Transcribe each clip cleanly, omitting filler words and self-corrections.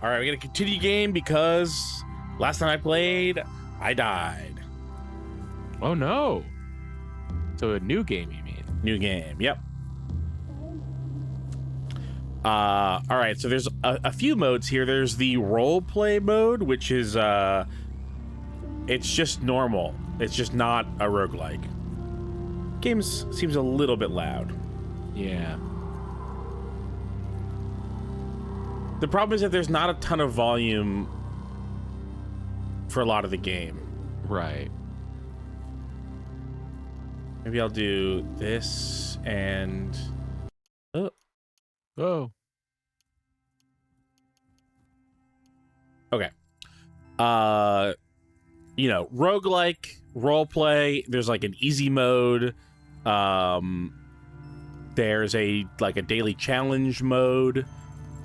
All right, we're gonna continue game because last time I played, I died. Oh no! So a new game, you mean? New game, yep. All right, so there's a few modes here. There's the role play mode, which is it's just normal. It's just not a roguelike. Game seems a little bit loud. Yeah. The problem is that there's not a ton of volume for a lot of the game. Right. Maybe I'll do this and... Oh. Okay. You know, roguelike, roleplay, there's like an easy mode. There's a daily challenge mode.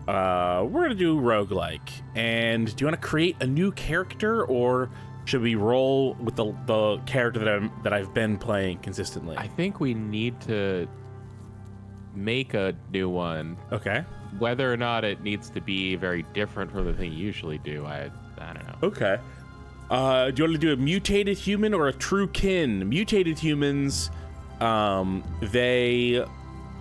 We're gonna do roguelike. And do you want to create a new character, or should we roll with the character that I've been playing consistently? I think we need to make a new one. Okay. Whether or not it needs to be very different from the thing you usually do, I don't know. Okay. Do you want to do a mutated human or a true kin? Mutated humans, they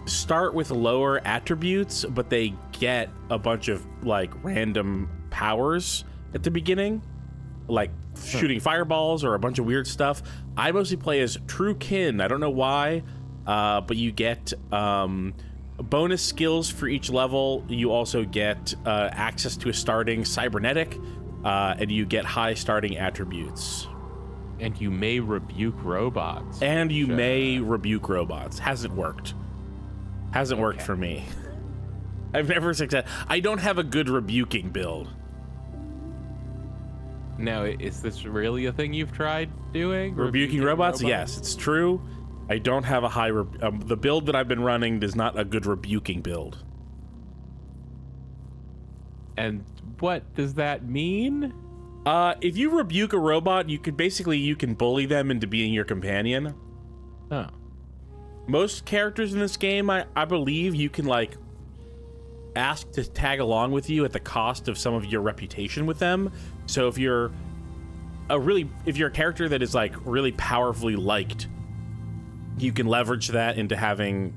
start with lower attributes, but they get a bunch of random powers at the beginning, like shooting fireballs or a bunch of weird stuff. I mostly play as true kin. I don't know why, but you get bonus skills for each level. You also get access to a starting cybernetic, and you get high starting attributes. And you may rebuke robots. Hasn't worked. Hasn't worked for me. I've never succeeded. I don't have a good rebuking build. Now, is this really a thing you've tried doing? Rebuking robots? Yes, it's true. I don't have a high... the build that I've been running is not a good rebuking build. And what does that mean? If you rebuke a robot, you can bully them into being your companion. Oh. Most characters in this game, I believe, you can ask to tag along with you at the cost of some of your reputation with them. So if you're a character that is really powerfully liked, you can leverage that into having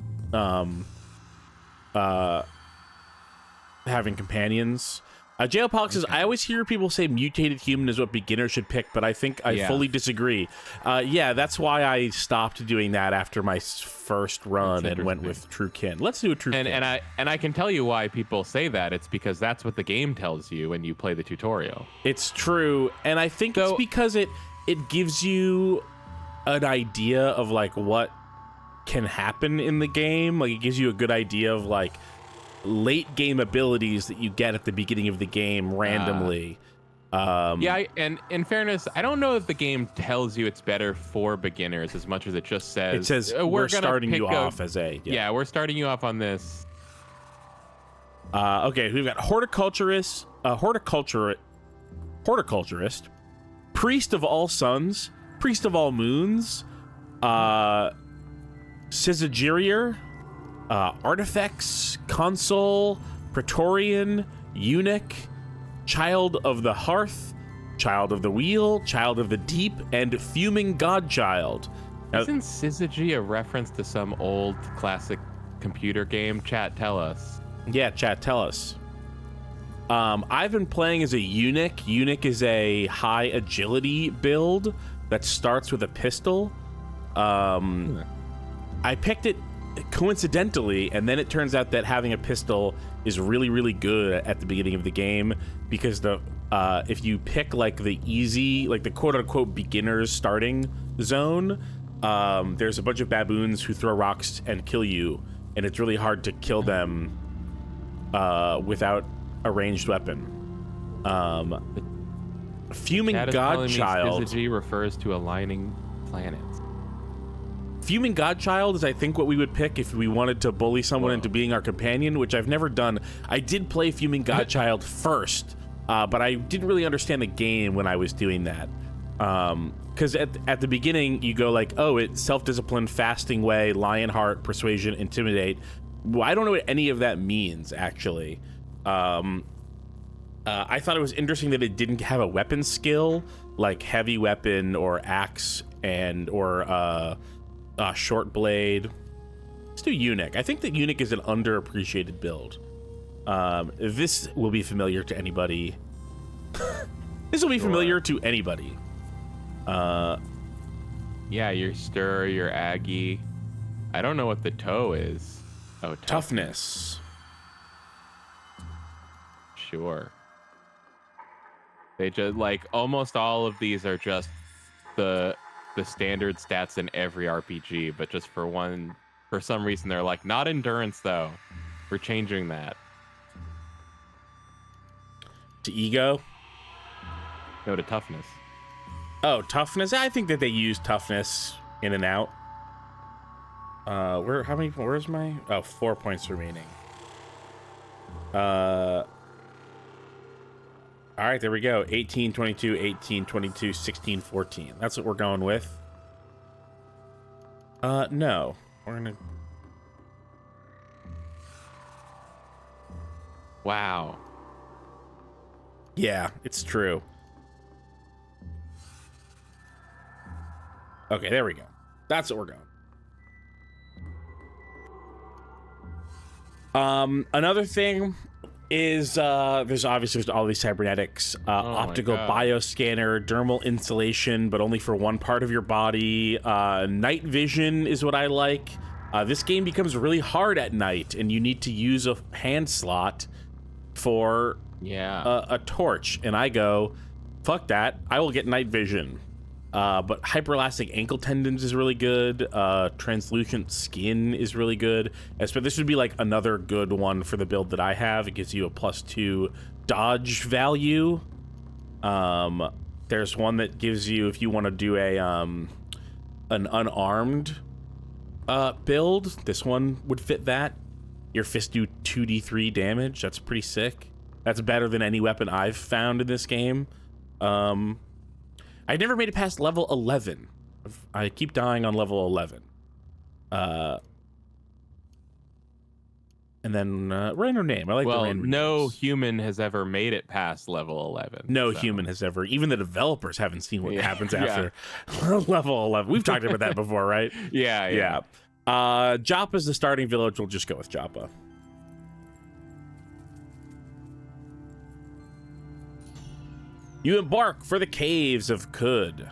companions. Jailpox says, I always hear people say mutated human is what beginners should pick, but I think I fully disagree. Yeah, that's why I stopped doing that after my first run and went with true kin. Let's do a true kin. And I can tell you why people say that. It's because that's what the game tells you when you play the tutorial. It's true, and I think it's because it gives you an idea of what can happen in the game. It gives you a good idea of late game abilities that you get at the beginning of the game randomly. And in fairness, I don't know if the game tells you it's better for beginners as much as it just says... It says, we're starting you off as a... Yeah, we're starting you off on this. Okay, we've got horticulturist, priest of all suns, priest of all moons, syzygier, artifacts, consul, praetorian, eunuch, child of the hearth, child of the wheel, child of the deep, and fuming godchild. Isn't syzygy a reference to some old classic computer game? Chat, tell us. Yeah, chat, tell us. I've been playing as a eunuch. Eunuch is a high agility build that starts with a pistol. I picked it coincidentally, and then it turns out that having a pistol is really, really good at the beginning of the game, because if you pick the easy, the quote-unquote beginners starting zone, there's a bunch of baboons who throw rocks and kill you, and it's really hard to kill them without a ranged weapon. Fuming Godchild. Syzygy refers to aligning planets. Fuming Godchild is, I think, what we would pick if we wanted to bully someone into being our companion, which I've never done. I did play Fuming Godchild first, but I didn't really understand the game when I was doing that. Because at the beginning, you go oh, it's self-discipline, fasting way, Lionheart, persuasion, intimidate. Well, I don't know what any of that means, actually. I thought it was interesting that it didn't have a weapon skill like heavy weapon or axe or short blade. Let's do eunuch. I think that eunuch is an underappreciated build. This will be familiar to anybody. This will be familiar to anybody. Yeah, your stir, your Aggie. I don't know what the toe is. Oh, Toughness. Sure. They just like almost all of these are just the standard stats in every RPG, but just for some reason they're like not endurance though. We're changing that. To ego? No, to toughness. Oh, toughness. I think that they use toughness in and out. Where's my 4 points remaining. All right, there we go. 18, 22, 18, 22, 16, 14. That's what we're going with. No. We're gonna... Wow. Yeah, it's true. Okay, there we go. That's what we're going. Another thing is there's obviously all these cybernetics, optical bioscanner, dermal insulation, but only for one part of your body. Night vision is what I like. This game becomes really hard at night, and you need to use a hand slot for a torch. And I go, fuck that. I will get night vision. But hyperelastic ankle tendons is really good. Translucent skin is really good. But this would be like another good one for the build that I have. It gives you a +2 dodge value. There's one that gives you, if you want to do an unarmed build, this one would fit that. Your fists do 2d3 damage. That's pretty sick. That's better than any weapon I've found in this game. I never made it past level 11. I keep dying on level 11. And then random name. I like the random no names. human has ever made it past level 11. No human has ever. Even the developers haven't seen what happens after level 11. We've talked about that before, right? Yeah. Joppa's the starting village. We'll just go with Joppa. You embark for the caves of Kud.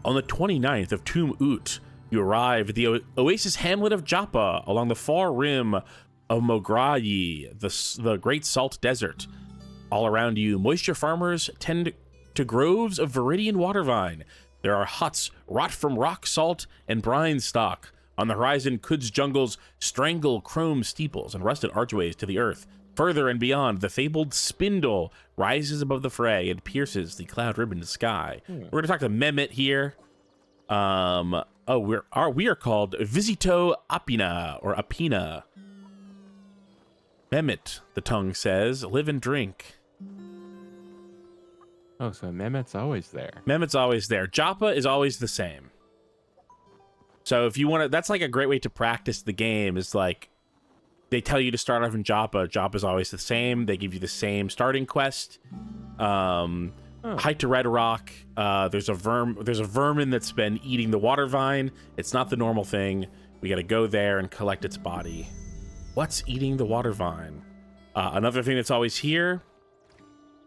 On the 29th of Tum Ut, you arrive at the oasis hamlet of Joppa along the far rim of Mograyi, the Great Salt Desert. All around you, moisture farmers tend to groves of viridian water vine. There are huts wrought from rock salt and brine stock. On the horizon, Kud's jungles strangle chrome steeples and rusted archways to the earth. Further and beyond, the fabled spindle rises above the fray and pierces the cloud-ribboned sky. We're going to talk to Mehmet here. We are called Visito Apina, or Apina. Mehmet, the tongue says, live and drink. Oh, so Mehmet's always there. Mehmet's always there. Joppa is always the same. So if you want to, that's like a great way to practice the game, is like, they tell you to start off in Joppa. Joppa's always the same. They give you the same starting quest. Hike to Red Rock. There's a vermin that's been eating the water vine. It's not the normal thing. We got to go there and collect its body. What's eating the water vine? Another thing that's always here.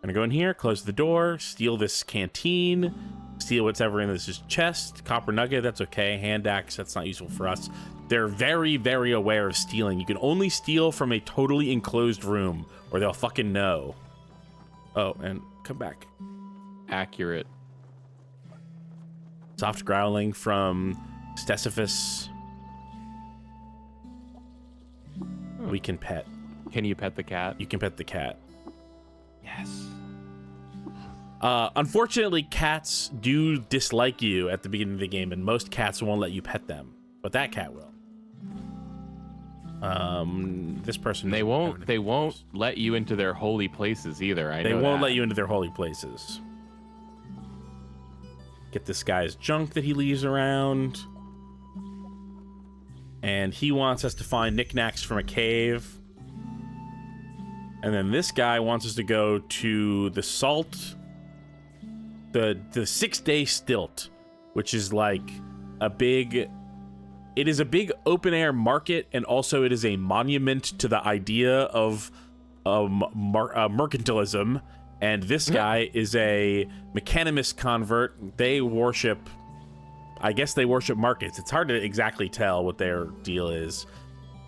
Gonna go in here, close the door, steal this canteen, steal whatever in this chest. Copper nugget, that's okay. Hand axe, that's not useful for us. They're very, very aware of stealing. You can only steal from a totally enclosed room, or they'll fucking know. Oh, and come back. Accurate. Soft growling from Stesiphus. We can pet. Can you pet the cat? You can pet the cat. Yes. Unfortunately, cats do dislike you at the beginning of the game, and most cats won't let you pet them, but that cat will. This person. They won't let you into their holy places either. They won't let you into their holy places. Get this guy's junk that he leaves around. And he wants us to find knickknacks from a cave. And then this guy wants us to go to the salt, the 6-day stilt, which is like it is a big open air market, and also it is a monument to the idea of mercantilism. And this guy is a mechanimist convert. They worship markets. It's hard to exactly tell what their deal is.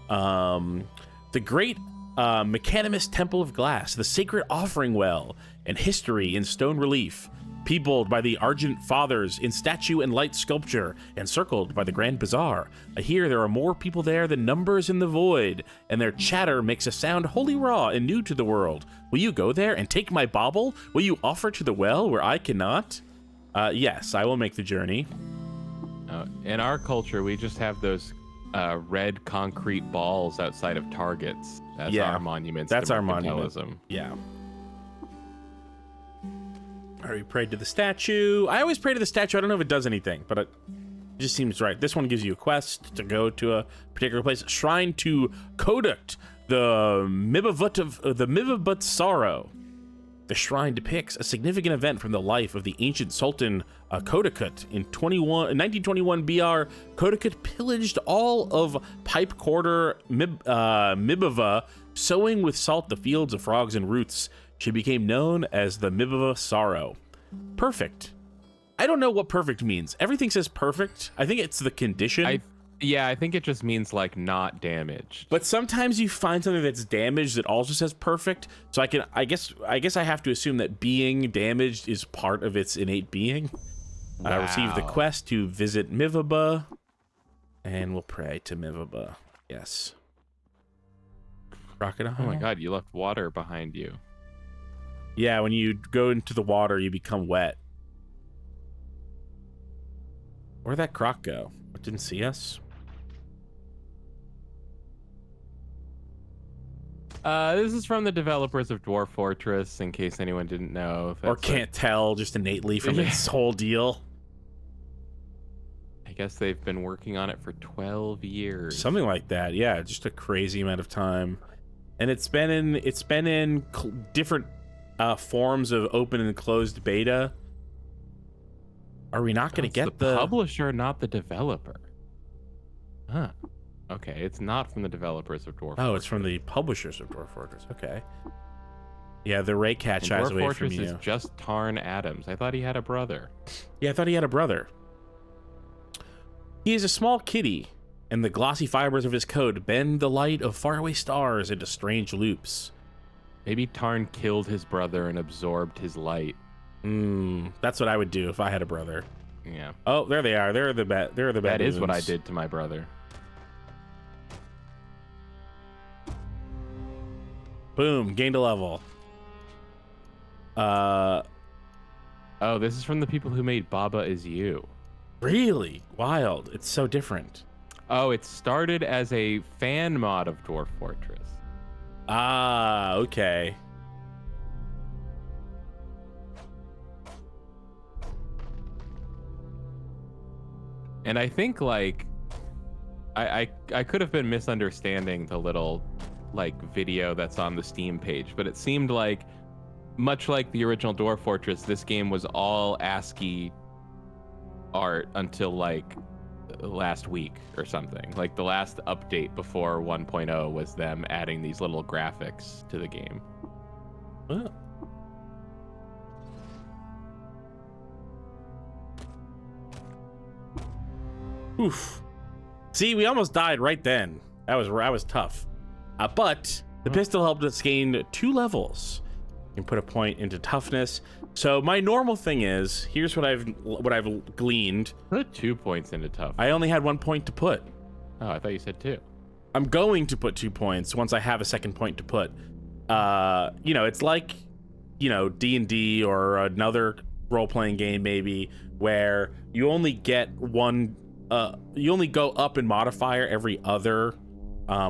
The great mechanimist temple of glass, the sacred offering well, and history in stone relief, peopled by the Argent Fathers in statue and light sculpture, encircled by the Grand Bazaar. I hear there are more people there than numbers in the void, and their chatter makes a sound wholly raw and new to the world. Will you go there and take my bauble? Will you offer to the well where I cannot? Yes, I will make the journey. In our culture, we just have those red concrete balls outside of targets. That's our monuments. That's to our monument. mercantilism. Yeah. I already prayed to the statue. I always pray to the statue. I don't know if it does anything, but it just seems right. This one gives you a quest to go to a particular place. Shrine to Koduk, the Mivavut Sorrow. The shrine depicts a significant event from the life of the ancient Sultan Kodukut. In 1921 BR, Kodukut pillaged all of Pipe Quarter Mibava, sowing with salt the fields of frogs and roots. She became known as the Mibava Sorrow. Perfect. I don't know what perfect means. Everything says perfect. I think it's the condition. I think it just means like not damaged. But sometimes you find something that's damaged that also says perfect. So I guess I have to assume that being damaged is part of its innate being. Wow. I received the quest to visit Mivaba, and we'll pray to Mivaba. Yes. Crocodile. Oh my god, you left water behind you. Yeah, when you go into the water, you become wet. Where'd that croc go? It didn't see us? This is from the developers of Dwarf Fortress, in case anyone didn't know. Or can't tell just innately from its whole deal. I guess they've been working on it for 12 years. Something like that, yeah. Just a crazy amount of time. And it's been in different forms of open and closed beta. Are we not going to get the publisher, not the developer? Huh. Okay, it's not from the developers of Dwarf Fortress. Oh, it's from the publishers of Dwarf Fortress. Okay. Yeah, the Raycat shies away from you. Dwarf Fortress is just Tarn Adams. I thought he had a brother. Yeah, I thought he had a brother. He is a small kitty, and the glossy fibers of his coat bend the light of faraway stars into strange loops. Maybe Tarn killed his brother and absorbed his light. That's what I would do if I had a brother. Yeah. Oh, there they are. They're the bad. That is what I did to my brother. Boom, gained a level. Oh, this is from the people who made Baba Is You. Really? Wild. It's so different. Oh, it started as a fan mod of Dwarf Fortress. Ah, okay. And I think like I could have been misunderstanding the little like video that's on the Steam page, but it seemed like much like the original Dwarf Fortress, this game was all ASCII art until like last week or something. Like the last update before 1.0 was them adding these little graphics to the game. Oh. Oof. See, we almost died right then. That was tough. But the pistol helped us gain 2 levels. You can put a point into toughness. So my normal thing is, here's what I've gleaned. Put 2 points into toughness. I only had 1 point to put. Oh, I thought you said 2. I'm going to put 2 points once I have a second point to put. It's like, D&D or another role-playing game maybe, where you only get one. You only go up in modifier every other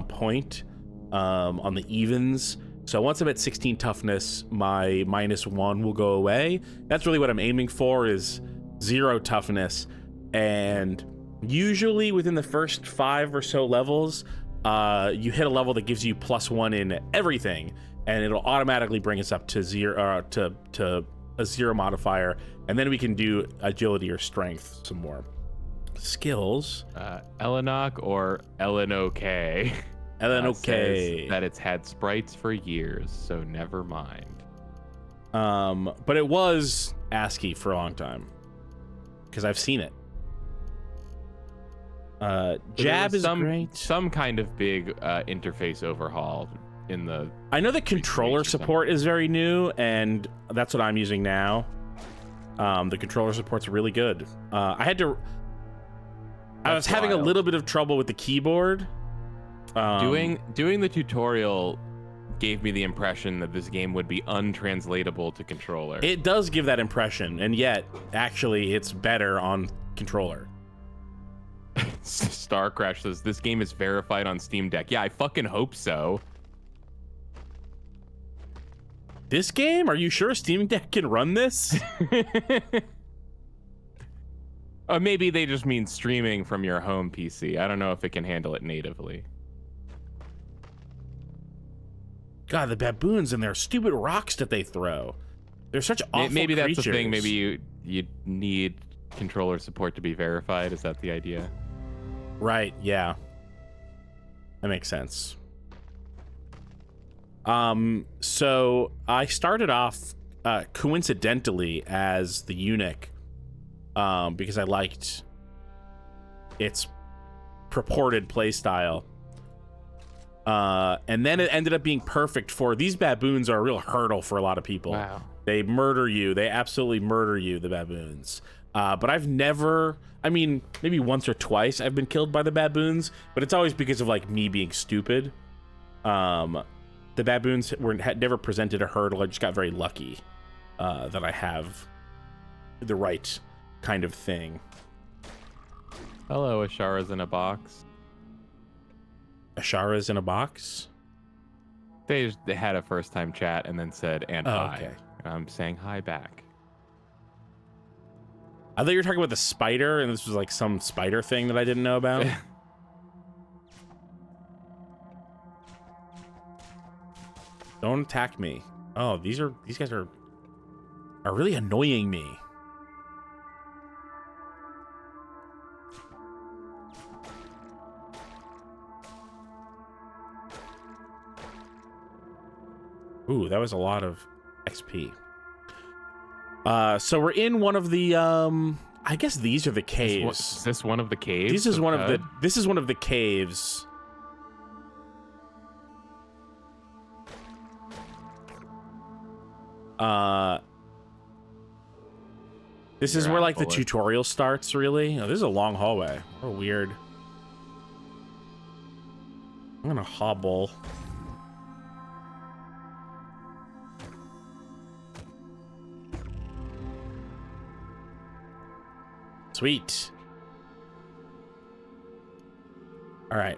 point on the evens. So once I'm at 16 toughness, my -1 will go away. That's really what I'm aiming for, is 0 toughness. And usually within the first 5 or so levels, you hit a level that gives you +1 in everything. and it'll automatically bring us up to zero, to a 0 modifier, and then we can do agility or strength some more. Skills. Elenok or Elenok. Elenok. Says that it's had sprites for years, so never mind. But it was ASCII for a long time because I've seen it. Jab is great. Some kind of big interface overhaul in the. I know the controller support is very new, and that's what I'm using now. The controller support's really good. I was having a little bit of trouble with the keyboard. Doing the tutorial gave me the impression that this game would be untranslatable to controller. It does give that impression, and yet, actually, it's better on controller. Star Crash says, this game is verified on Steam Deck. Yeah, I fucking hope so. This game? Are you sure Steam Deck can run this? Maybe they just mean streaming from your home PC. I don't know if it can handle it natively. God, the baboons and their stupid rocks that they throw. They're such awful Maybe creatures. That's the thing. Maybe you need controller support to be verified. Is that the idea? Right, yeah. That makes sense. So I started off coincidentally as the eunuch because I liked its purported playstyle. And then it ended up being perfect for these baboons are a real hurdle for a lot of people. Wow. They murder you. They absolutely murder you, the baboons. But I've never, I mean, maybe once or twice I've been killed by the baboons, but it's always because of like me being stupid. The baboons had never presented a hurdle. I just got very lucky that I have the right kind of thing. Hello, Ashara's in a box. Ashara's in a box? They had a first time chat and then said, and hi. Okay. I'm saying hi back. I thought you were talking about the spider, and this was like some spider thing that I didn't know about. Don't attack me. Oh, these guys are really annoying me. Ooh, that was a lot of XP. So we're in one of the I guess these are the caves. Is this one of the caves? This is one of the caves. This is where like the tutorial starts, really. Oh, this is a long hallway. Oh, weird. I'm gonna hobble. Sweet. All right.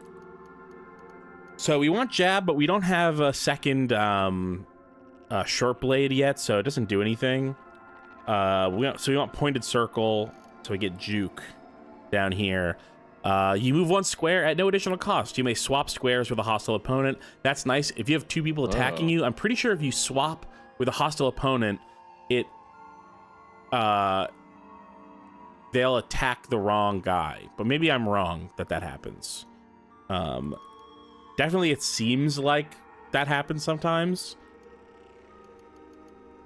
So we want jab, but we don't have a second short blade yet, so it doesn't do anything. So we want pointed circle, so we get juke down here. You move one square at no additional cost. You may swap squares with a hostile opponent. That's nice. If you have two people attacking you, I'm pretty sure if you swap with a hostile opponent, it they'll attack the wrong guy. But maybe I'm wrong that happens. Definitely it seems like that happens sometimes.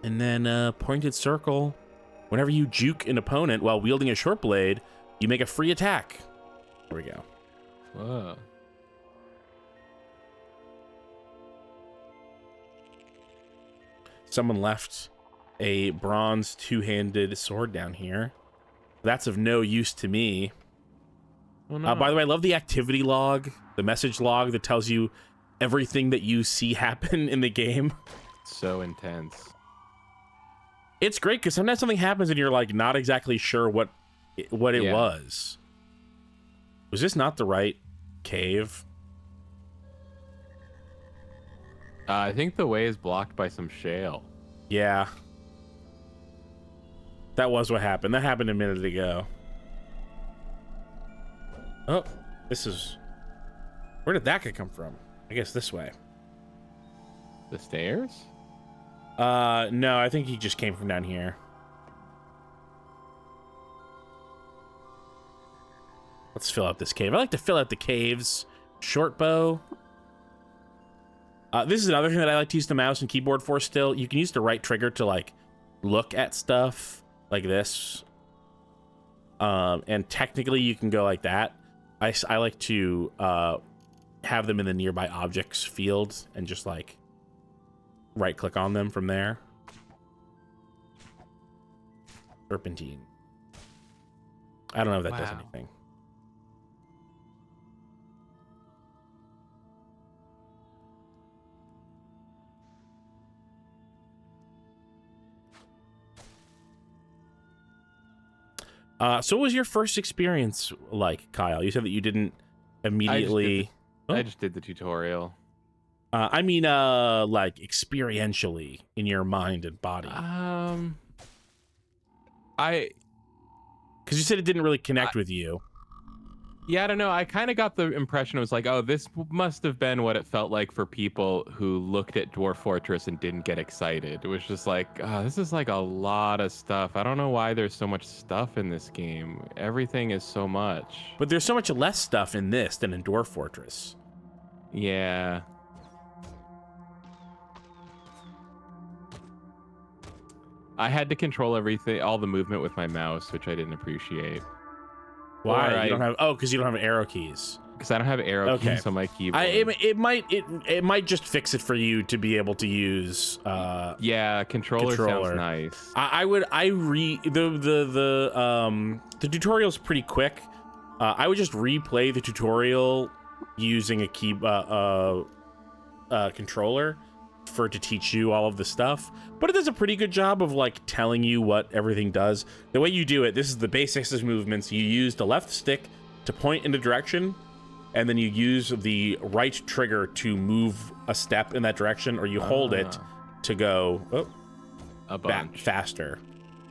And then pointed circle. Whenever you juke an opponent while wielding a short blade, you make a free attack. There we go. Whoa. Someone left a bronze two-handed sword down here. That's of no use to me. Oh, no. By the way, I love the activity log, the message log that tells you everything that you see happen in the game. So intense. It's great because sometimes something happens and you're like not exactly sure what it was. Was this not the right cave? I think the way is blocked by some shale. Yeah. That was what happened. That happened a minute ago. Oh, this is... Where did that guy come from? I guess this way. The stairs? No, I think he just came from down here. Let's fill out this cave. I like to fill out the caves. Short bow. This is another thing that I like to use the mouse and keyboard for still. You can use the right trigger to, like, look at stuff like this. And technically you can go like that. I like to have them in the nearby objects field and just, like, right-click on them from there. Serpentine. I don't know if that does anything. So what was your first experience like, Kyle? You said that you didn't immediately... I just did the tutorial. I mean, like, experientially in your mind and body. Because you said it didn't really connect with you. Yeah, I don't know. I kind of got the impression it was like, oh, this must have been what it felt like for people who looked at Dwarf Fortress and didn't get excited. It was just like, oh, this is like a lot of stuff. I don't know why there's so much stuff in this game. Everything is so much. But there's so much less stuff in this than in Dwarf Fortress. Yeah. I had to control everything, all the movement with my mouse, which I didn't appreciate. Why? You don't have? Oh, because you don't have arrow keys. Because I don't have arrow keys on my keyboard. It might just fix it for you to be able to use. Yeah, controller sounds nice. The tutorial's pretty quick. I would just replay the tutorial using a controller to teach you all of the stuff, but it does a pretty good job of, like, telling you what everything does. The way you do it, this is the basics of movements. You use the left stick to point in a direction, and then you use the right trigger to move a step in that direction, or you hold it to go a bunch faster.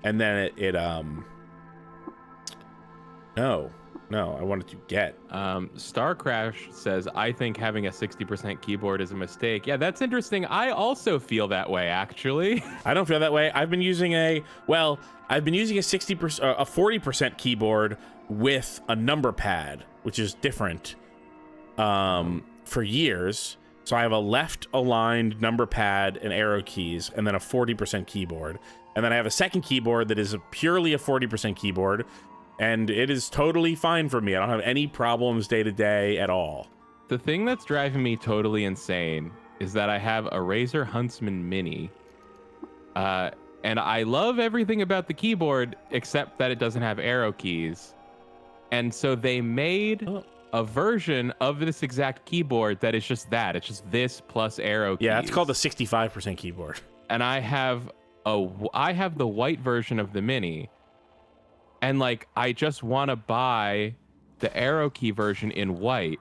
And then No, I wanted to get. Star Crash says, I think having a 60% keyboard is a mistake. Yeah, that's interesting. I also feel that way, actually. I don't feel that way. I've been using a 40% keyboard with a number pad, which is different, for years. So I have a left aligned number pad and arrow keys, and then a 40% keyboard. And then I have a second keyboard that is purely a 40% keyboard. And it is totally fine for me. I don't have any problems day to day at all. The thing that's driving me totally insane is that I have a Razer Huntsman Mini. And I love everything about the keyboard except that it doesn't have arrow keys. And so they made a version of this exact keyboard that is just that. It's just this plus arrow keys. Yeah, it's called the 65% keyboard. And I have the white version of the Mini. And, like, I just want to buy the arrow key version in white,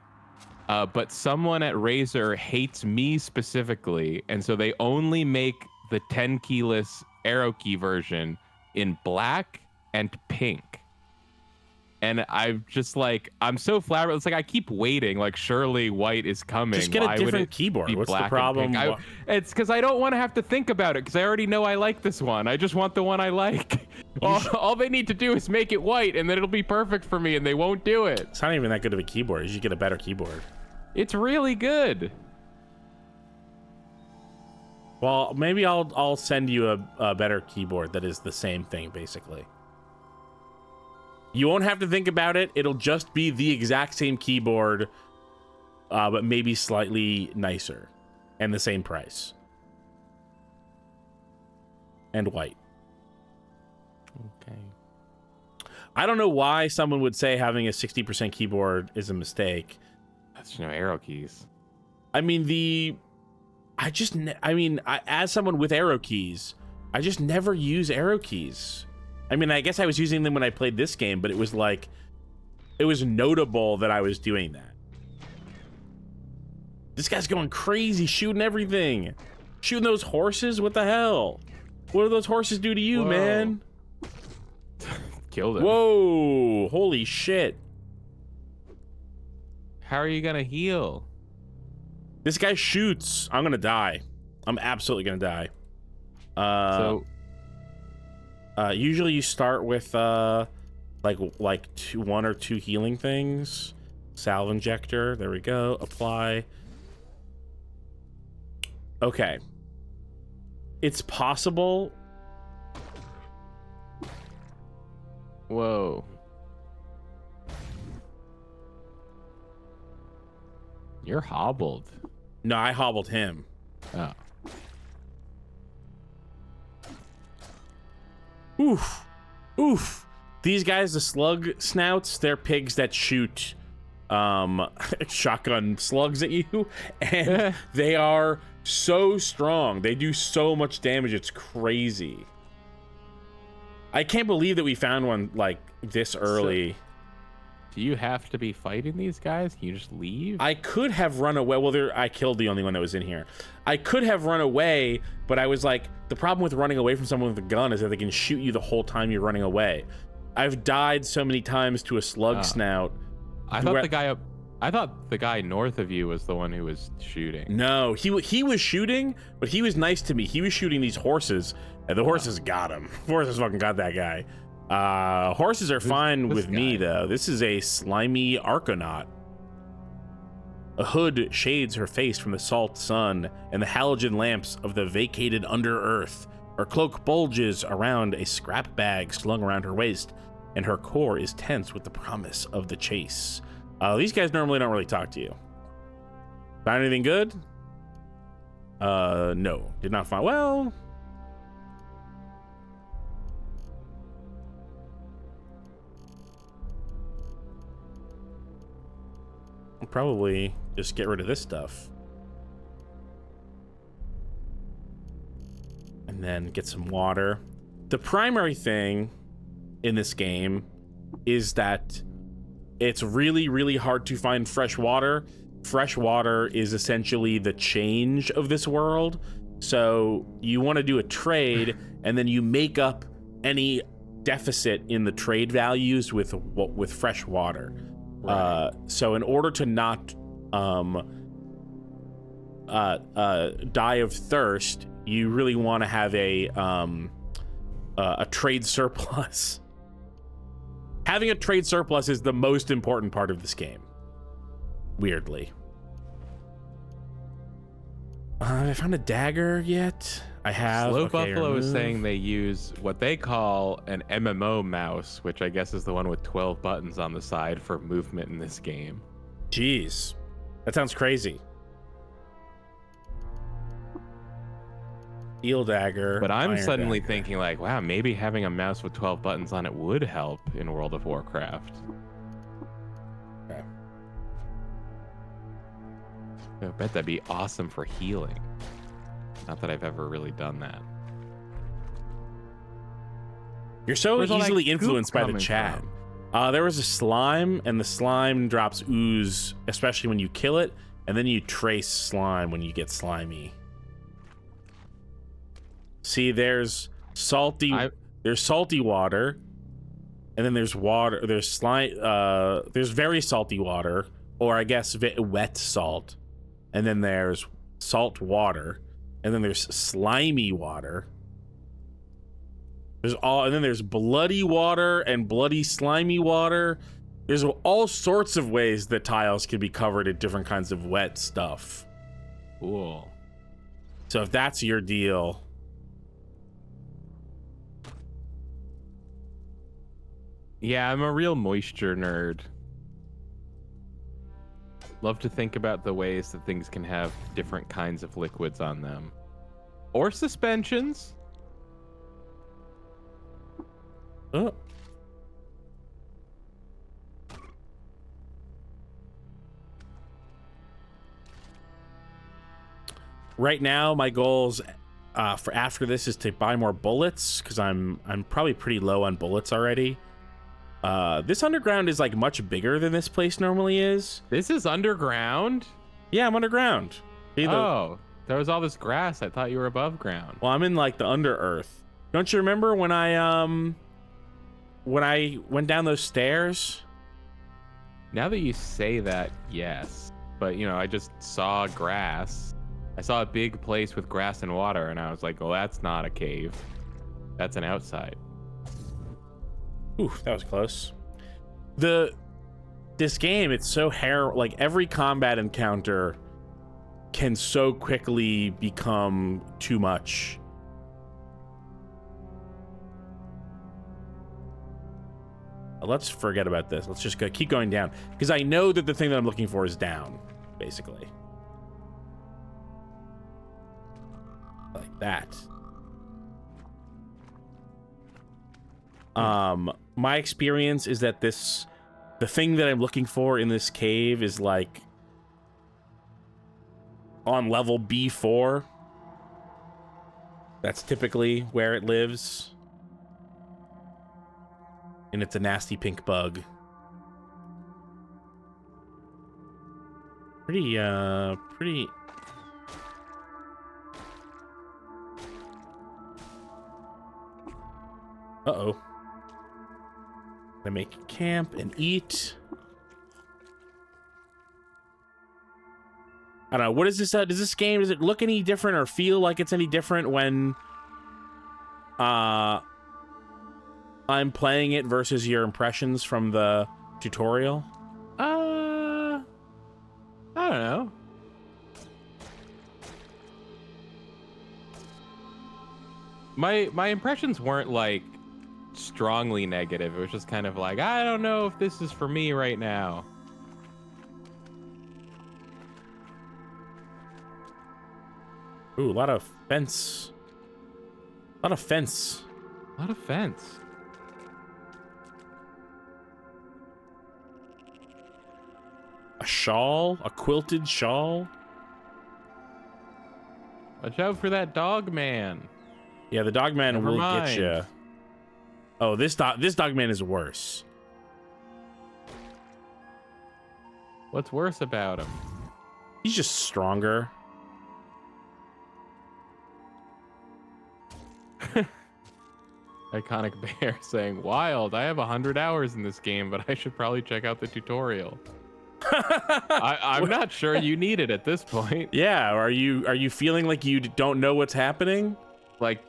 but someone at Razer hates me specifically, and so they only make the 10 keyless arrow key version in black and pink. And I'm just like, I'm so flabbergasted. It's like, I keep waiting, like, surely white is coming. Just get a different keyboard. What's the problem? It's because I don't want to have to think about it, because I already know I like this one. I just want the one I like. All they need to do is make it white, and then it'll be perfect for me, and they won't do it. It's not even that good of a keyboard. You should get a better keyboard. It's really good. Well, maybe I'll send you a better keyboard that is the same thing, basically. You won't have to think about it. It'll just be the exact same keyboard, but maybe slightly nicer and the same price. And white. Okay. I don't know why someone would say having a 60% keyboard is a mistake. That's no arrow keys. I mean, as someone with arrow keys, I just never use arrow keys. I mean, I guess I was using them when I played this game, but it was like, it was notable that I was doing that. This guy's going crazy, shooting everything. Shooting those horses? What the hell? What do those horses do to you, man? Killed him. Whoa, holy shit. How are you gonna heal? This guy shoots. I'm gonna die. I'm absolutely gonna die. So Usually you start with like one or two healing things. Salve injector. There we go. Apply. Okay. It's possible. whoa. You're hobbled. No, I hobbled him. Oh. Oof. Oof. These guys, the slug snouts, they're pigs that shoot shotgun slugs at you, and they are so strong. They do so much damage. It's crazy. I can't believe that we found one like this early. Do you have to be fighting these guys? Can you just leave? I could have run away. Well, I killed the only one that was in here. I could have run away, but I was like, the problem with running away from someone with a gun is that they can shoot you the whole time you're running away. I've died so many times to a slug snout. I thought the guy north of you was the one who was shooting. No, he was shooting, but he was nice to me. He was shooting these horses, and the horses got him. Horses fucking got that guy. Horses are fine with me, though. This is a slimy Arconaut. A hood shades her face from the salt sun and the halogen lamps of the vacated under-earth. Her cloak bulges around a scrap bag slung around her waist, and her core is tense with the promise of the chase. These guys normally don't really talk to you. Find anything good? No. Did not find... Well... I'll probably just get rid of this stuff. And then get some water. The primary thing in this game is that it's really, really hard to find fresh water. Fresh water is essentially the change of this world. So you want to do a trade, and then you make up any deficit in the trade values with fresh water. Right. So in order to not die of thirst, you really want to have a trade surplus. Having a trade surplus is the most important part of this game. Weirdly. Have I found a dagger yet? I have. Slow Buffalo is saying they use what they call an MMO mouse, which I guess is the one with 12 buttons on the side for movement in this game. Jeez. That sounds crazy. Steel dagger. But I'm suddenly thinking like, wow, maybe having a mouse with 12 buttons on it would help in World of Warcraft. Okay. I bet that'd be awesome for healing. Not that I've ever really done that. You're so easily influenced by the chat. There was a slime, and the slime drops ooze, especially when you kill it, and then you trace slime when you get slimy. See, there's salty water, and then there's water. There's slime. There's very salty water, or I guess wet salt, and then there's salt water. And then there's slimy water. And then there's bloody water and bloody slimy water. There's all sorts of ways that tiles can be covered in different kinds of wet stuff. Cool. So if that's your deal. Yeah, I'm a real moisture nerd. Love to think about the ways that things can have different kinds of liquids on them. Or suspensions. Oh. Right now, my goals for after this is to buy more bullets, because I'm probably pretty low on bullets already. This underground is like much bigger than this place normally is. This is underground? Yeah, I'm underground. Oh, there was all this grass. I thought you were above ground. Well, I'm in like the under earth. Don't you remember when I went down those stairs? Now that you say that, yes. But, you know, I just saw grass. I saw a big place with grass and water, and I was like, well, that's not a cave. That's an outside. Ooh, that was close. This game, it's so like every combat encounter can so quickly become too much. Let's forget about this. Let's just keep going down, because I know that the thing that I'm looking for is down, basically. Like that. My experience is that the thing that I'm looking for in this cave is like on level B4. That's typically where it lives. And it's a nasty pink bug. Pretty. Uh-oh. I make camp and eat. I don't know. What is this? Does this game, does it look any different or feel like it's any different when I'm playing it versus your impressions from the tutorial? I don't know. My impressions weren't like strongly negative. It was just kind of like, I don't know if this is for me right now. Ooh, a lot of fence. A lot of fence. A lot of fence. A shawl? A quilted shawl? Watch out for that dog man. Yeah, the dog man Never will mind. get you. Oh, this dog man is worse. What's worse about him? He's just stronger. Iconic bear saying, "Wild, I have 100 hours in this game, but I should probably check out the tutorial." I'm not sure you need it at this point. Yeah, are you feeling like you don't know what's happening? Like,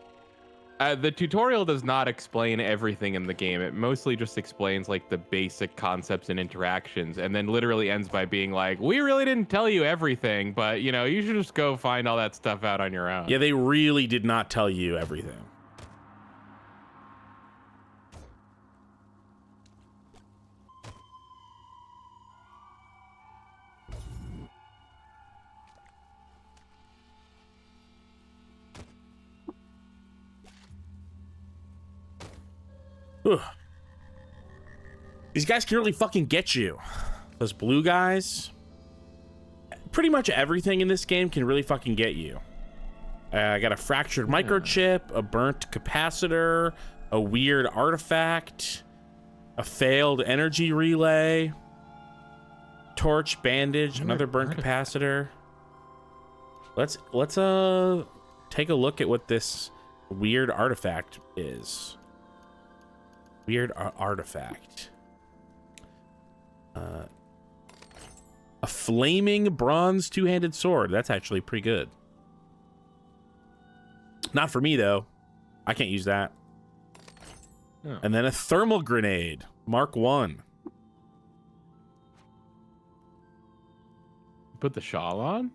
the tutorial does not explain everything in the game. It mostly just explains like the basic concepts and interactions, and then literally ends by being like, "We really didn't tell you everything, but you know, you should just go find all that stuff out on your own." Yeah, they really did not tell you everything. Ugh. These guys can really fucking get you. Those blue guys. Pretty much everything in this game can really fucking get you. I got a fractured microchip, a burnt capacitor, a weird artifact, a failed energy relay, torch, bandage, another burnt capacitor. Let's take a look at what this weird artifact is. Weird artifact. A flaming bronze two-handed sword. That's actually pretty good. Not for me, though. I can't use that. Oh. And then a thermal grenade. Mark 1. Put the shawl on?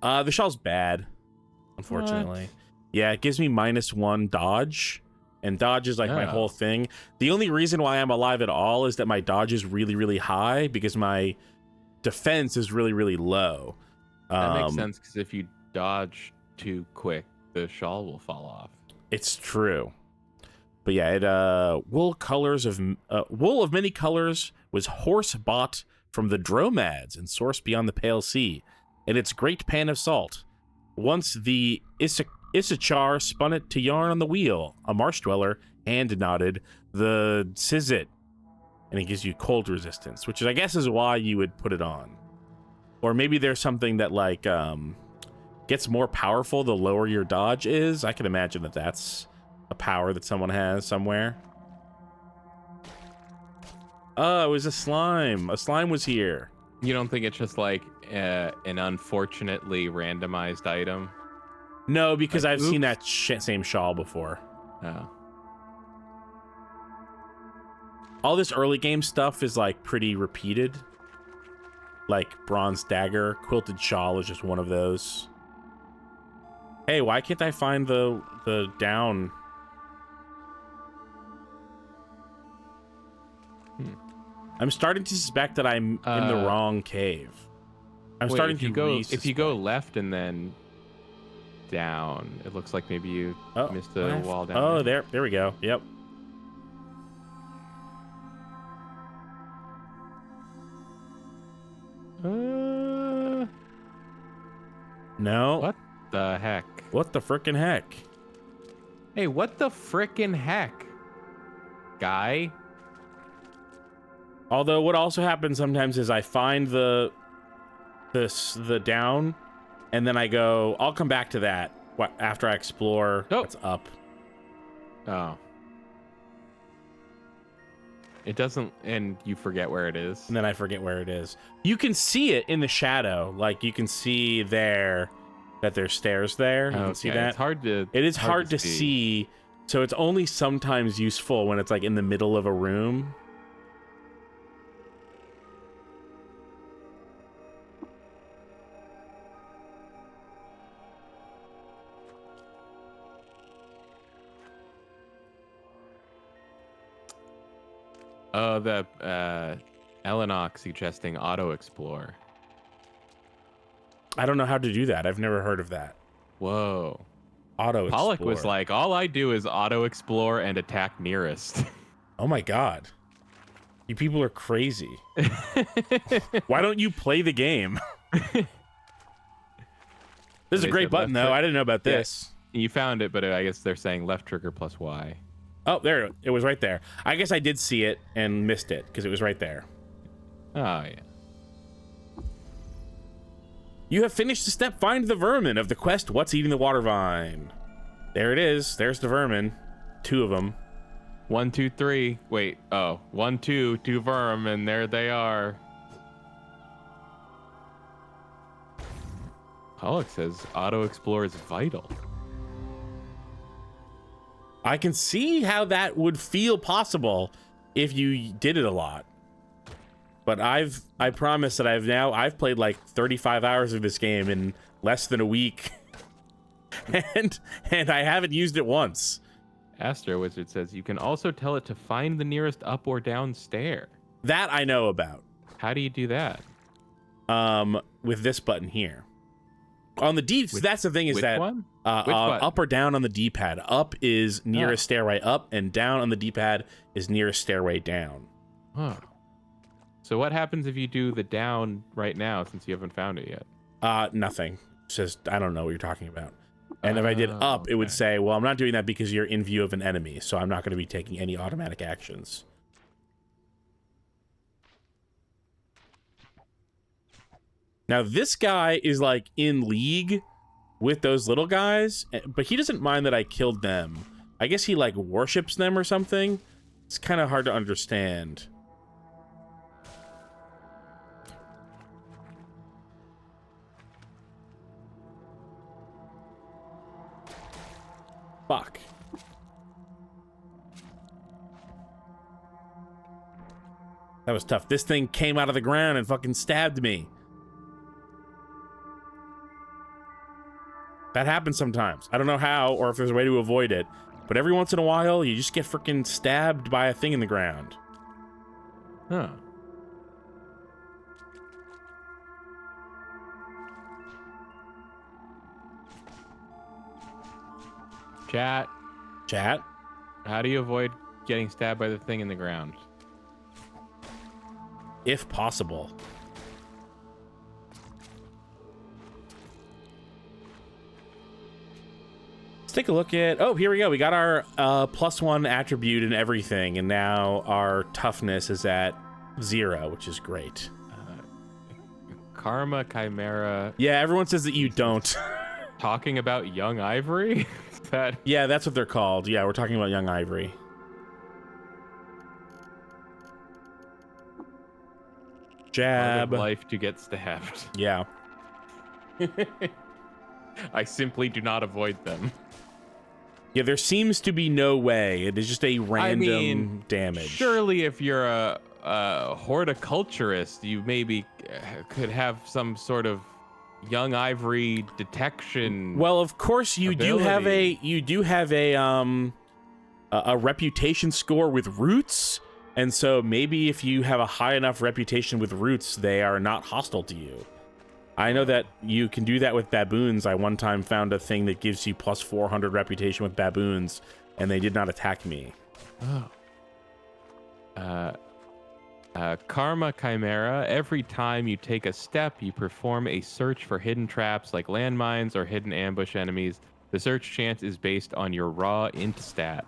The shawl's bad, unfortunately. What? Yeah, it gives me -1 dodge. And dodge is like my whole thing. The only reason why I'm alive at all is that my dodge is really, really high because my defense is really, really low. That makes sense, because if you dodge too quick, the shawl will fall off. It's true. But yeah, wool of many colors was horse bought from the Dromads and sourced beyond the Pale Sea, and its great pan of salt. Once the Issachar spun it to yarn on the wheel. A marsh dweller hand nodded the Sizit, and it gives you cold resistance, which I guess is why you would put it on. Or maybe there's something that like gets more powerful the lower your dodge is. I can imagine that that's a power that someone has somewhere. Oh, it was a slime. A slime was here. You don't think it's just like an unfortunately randomized item? No, because Like, I've seen that same shawl before. Oh. All this early game stuff is like pretty repeated. Like bronze dagger, quilted shawl is just one of those. Hey, why can't I find the down? I'm starting to suspect that I'm in the wrong cave. I'm starting to if you go left and then down, it looks like maybe you missed the wall down. Oh, there we go. Yep. No. What the heck? What the frickin' heck? Hey, what the frickin' heck, guy? Although what also happens sometimes is I find the down, and then I go, I'll come back to that after I explore what's up. Oh. It doesn't, and you forget where it is. And then I forget where it is. You can see it in the shadow. Like, you can see there that there's stairs there. You can see that. It's hard to... It is hard to see, so it's only sometimes useful when it's, like, in the middle of a room. The Eleanok suggesting auto explore. I don't know how to do that. I've never heard of that. Whoa. Auto explore. Pollock was like, all I do is auto explore and attack nearest. Oh my god. You people are crazy. Why don't you play the game? This is a great button, though. I didn't know about this. Yeah, you found it, but I guess they're saying left trigger plus Y. Oh, there. It was right there. I guess I did see it and missed it because it was right there. Oh, yeah. You have finished the step Find the Vermin of the quest What's Eating the Water Vine. There it is. There's the vermin. 2 of them. 1, 2, 3. Wait. Oh, 1, 2, 2 vermin. There they are. Pollock says auto explore is vital. I can see how that would feel possible if you did it a lot. But I promise that I've played like 35 hours of this game in less than a week. and I haven't used it once. Astro Wizard says you can also tell it to find the nearest up or down stair. That I know about. How do you do that? With this button here. On the D, that's the thing is that one? Up or down on the D-pad. Up is nearest stairway up, and down on the D-pad is nearest stairway down. Huh. So what happens if you do the down right now, since you haven't found it yet? Nothing. It's just, I don't know what you're talking about. And if I did up, it would say, well, I'm not doing that because you're in view of an enemy, so I'm not going to be taking any automatic actions. Now, this guy is, like, in league with those little guys, but he doesn't mind that I killed them. I guess he, like, worships them or something. It's kind of hard to understand. Fuck. That was tough. This thing came out of the ground and fucking stabbed me. That happens sometimes. I don't know how or if there's a way to avoid it, but every once in a while, you just get freaking stabbed by a thing in the ground. Huh. Chat. How do you avoid getting stabbed by the thing in the ground? If possible. Let's take a look at... Oh, here we go. We got our +1 attribute and everything, and now our toughness is at 0, which is great. Karma Chimera... Yeah, everyone says that you don't. Talking about Young Ivory? Yeah, that's what they're called. Yeah, we're talking about Young Ivory. Jab. Part of life to get stabbed. Yeah. I simply do not avoid them. Yeah, there seems to be no way. It is just a random damage. Surely if you're a horticulturist, you maybe could have some sort of young ivory detection. Well, of course you ability. do have a reputation score with roots, and so maybe if you have a high enough reputation with roots, they are not hostile to you. I know that you can do that with baboons. I one time found a thing that gives you plus 400 reputation with baboons, and they did not attack me. Oh. Karma Chimera. Every time you take a step, you perform a search for hidden traps like landmines or hidden ambush enemies. The search chance is based on your raw int stat.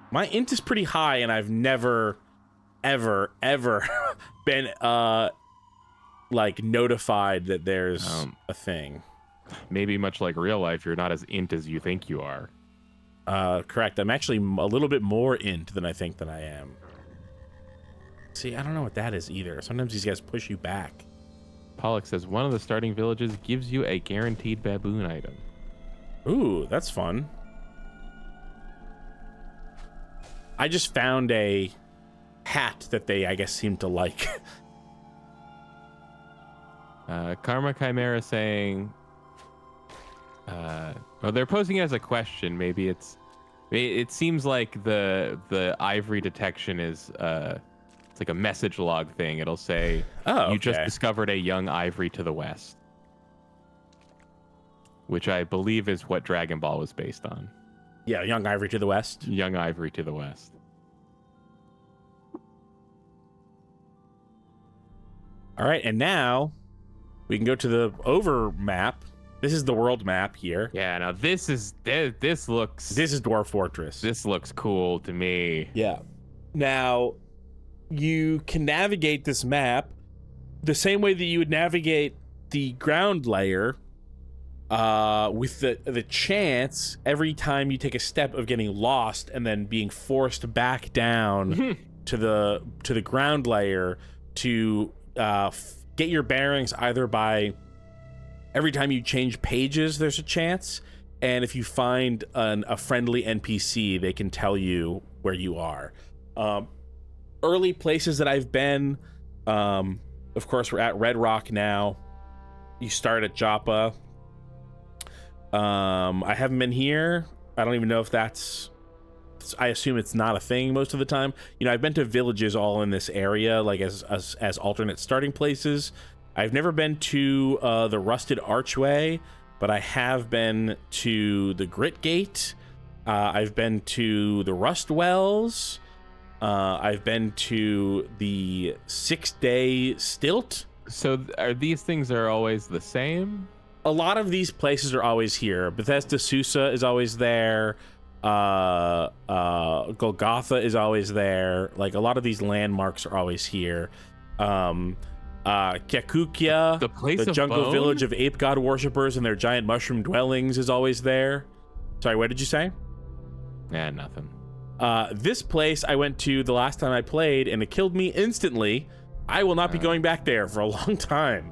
My int is pretty high, and I've never, ever been like notified that there's a thing. Maybe much like real life, you're not as int as you think you are. Correct. I'm actually a little bit more int than I think that I am. See, I don't know what that is either. Sometimes these guys push you back. Pollock says one of the starting villages gives you a guaranteed baboon item. Ooh, that's fun. I just found a hat that they, I guess, seem to like. Karma Chimera saying, well, they're posing it as a question. Maybe it seems like the ivory detection is, it's like a message log thing. It'll say, you just discovered a young ivory to the west, which I believe is what Dragon Ball was based on. Yeah, young ivory to the west. Young ivory to the west. All right, and now we can go to the over map. This is the world map here. Yeah, now this is Dwarf Fortress. This looks cool to me. Yeah. Now, you can navigate this map the same way that you would navigate the ground layer, with the chance every time you take a step of getting lost and then being forced back down to the ground layer to get your bearings, either by every time you change pages there's a chance, and if you find a friendly NPC, they can tell you where you are. Early places that I've been, of course we're at Red Rock now. You start at Joppa. I haven't been here. I don't even know if that's, I assume it's not a thing most of the time. You know, I've been to villages all in this area, like as alternate starting places. I've never been to the Rusted Archway, but I have been to the Grit Gate. I've been to the Rust Wells. I've been to the 6-day Stilt. So are these things are always the same? A lot of these places are always here. Bethesda Susa is always there. Golgotha is always there. Like, a lot of these landmarks are always here. Kekukia, the jungle village of ape god worshippers and their giant mushroom dwellings, is always there. Sorry, what did you say? Yeah, nothing. This place I went to the last time I played, and it killed me instantly. I will not be going back there for a long time.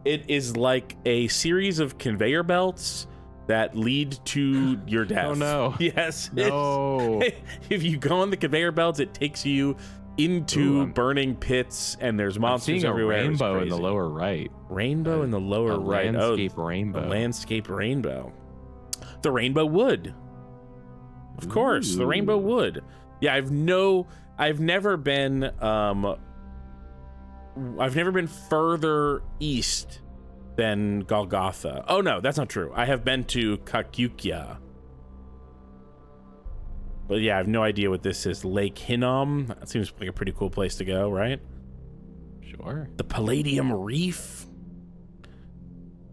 It is like a series of conveyor belts that lead to your death. Oh no. Yes. No. If you go on the conveyor belts, it takes you into burning pits, and there's monsters everywhere. I'm seeing a rainbow in the lower right. Rainbow in the lower right. Landscape rainbow. A landscape rainbow. The rainbow wood. Of course, the rainbow wood. Yeah, I've never been further east than Golgotha. Oh no, that's not true. I have been to Kekukia. But yeah, I have no idea what this is. Lake Hinnom. That seems like a pretty cool place to go, right? Sure. The Palladium Reef.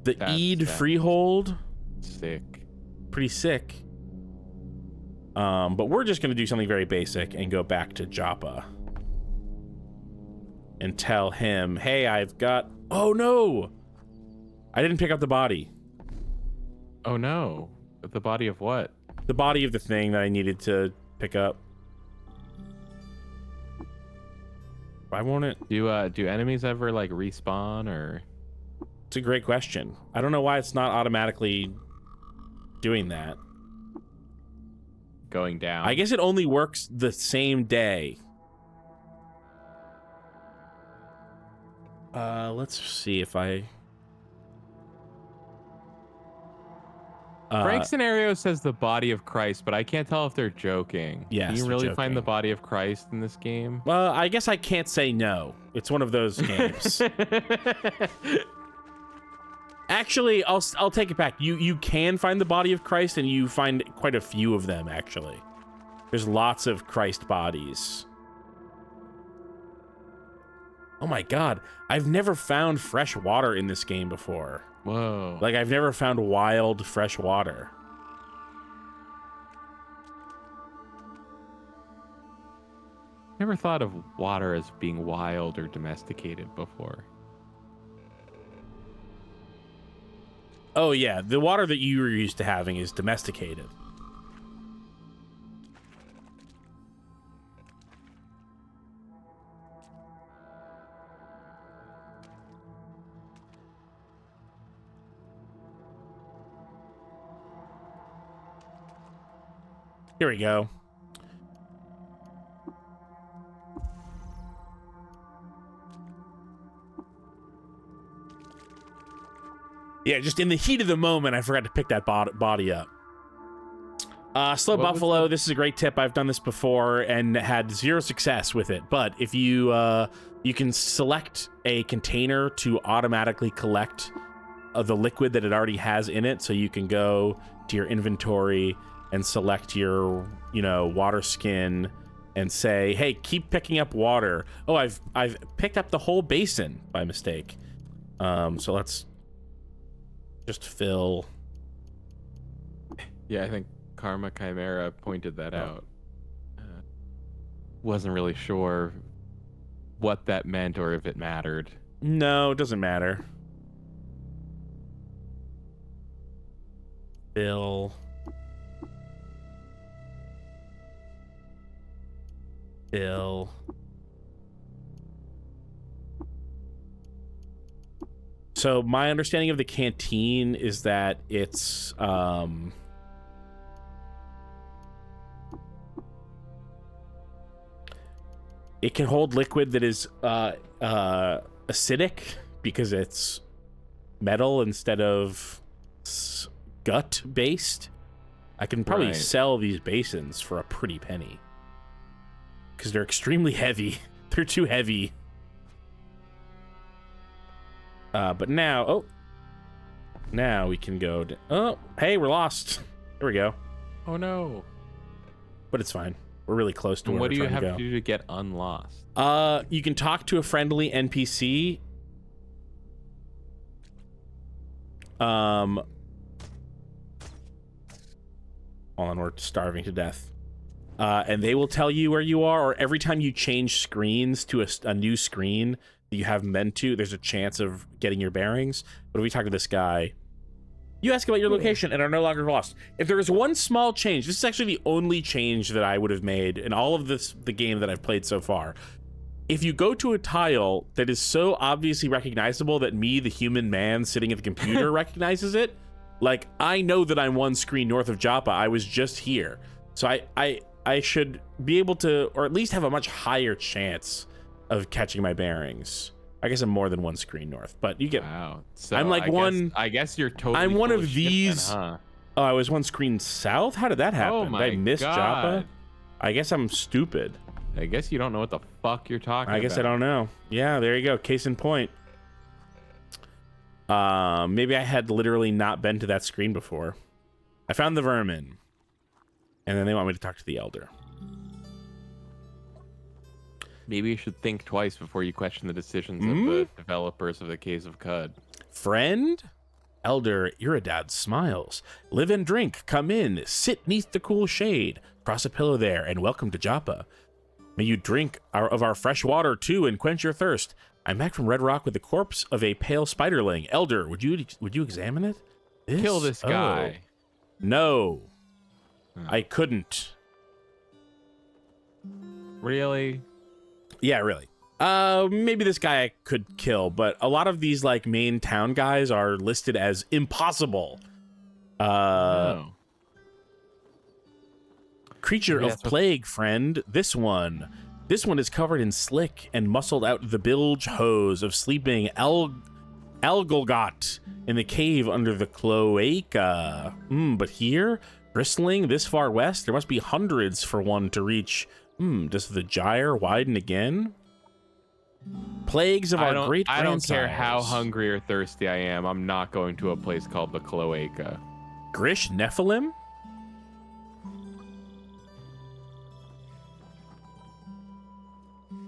The Eid That's Freehold. Sick. Pretty sick. But we're just going to do something very basic and go back to Joppa. And tell him, hey, I've got... Oh, no! I didn't pick up the body. Oh no. The body of what? The body of the thing that I needed to pick up. Why won't it? Do enemies ever like respawn or? It's a great question. I don't know why it's not automatically doing that. Going down. I guess it only works the same day. Let's see if I... Frank Scenario says the body of Christ, but I can't tell if they're joking. Yes, Can you they're really joking. find the body of Christ in this game? Well, I guess I can't say no. It's one of those games. Actually, I'll take it back. You can find the body of Christ, and you find quite a few of them, actually. There's lots of Christ bodies. Oh my god, I've never found fresh water in this game before. Whoa. Like, I've never found wild, fresh water. Never thought of water as being wild or domesticated before. Oh yeah, the water that you were used to having is domesticated. Here we go. Yeah, just in the heat of the moment, I forgot to pick that body up. Slow Buffalo, this is a great tip. I've done this before and had zero success with it. But if you you can select a container to automatically collect the liquid that it already has in it, so you can go to your inventory and select your, water skin and say, hey, keep picking up water. Oh, I've picked up the whole basin by mistake. So let's just fill. Yeah, I think Karma Chimera pointed that out. Wasn't really sure what that meant or if it mattered. No, it doesn't matter. Fill. So my understanding of the canteen is that it's it can hold liquid that is acidic because it's metal instead of gut based. I can probably sell these basins for a pretty penny. Because they're extremely heavy. They're too heavy. But now, now we can go to, oh, hey, we're lost. There we go. Oh no. But it's fine. We're really close to where what we're do you trying have to go. to do to get unlost? You can talk to a friendly NPC. Hold on, we're starving to death. And they will tell you where you are, or every time you change screens to a new screen that you haven't been to, there's a chance of getting your bearings. But if we talk to this guy, you ask about your location and are no longer lost. If there is one small change, this is actually the only change that I would have made in all of the game that I've played so far. If you go to a tile that is so obviously recognizable that me, the human man sitting at the computer, recognizes it, like, I know that I'm one screen north of Joppa. I was just here. So I should be able to, or at least have a much higher chance of catching my bearings. I guess I'm more than one screen north, but you get. Wow. So I'm like I guess you're totally. I'm one of shit these. then, huh? Oh, I was one screen south. How did that happen? Oh my Did I miss God. Joppa? I guess I'm stupid. I guess you don't know what the fuck you're talking about. I guess I don't know. Yeah, there you go. Case in point. Maybe I had literally not been to that screen before. I found the vermin, and then they want me to talk to the elder. Maybe you should think twice before you question the decisions of the developers of the Case of Cud. Friend? Elder Iridad smiles. Live and drink. Come in. Sit neath the cool shade. Cross a pillow there, and welcome to Joppa. May you drink of our fresh water, too, and quench your thirst. I'm back from Red Rock with the corpse of a pale spiderling. Elder, would you examine it? Kill this guy. No. I couldn't. Really? Yeah, really. Maybe this guy I could kill, but a lot of these like main town guys are listed as impossible. Oh. Creature of plague, friend. This one is covered in slick and muscled out the bilge hose of sleeping Algolgot in the cave under the cloaca. But here, bristling this far west, there must be hundreds for one to reach. Does the gyre widen again? Plagues of our great I don't care grandsires. how hungry or thirsty I am. I'm not going to a place called the cloaca. Grish Nephilim?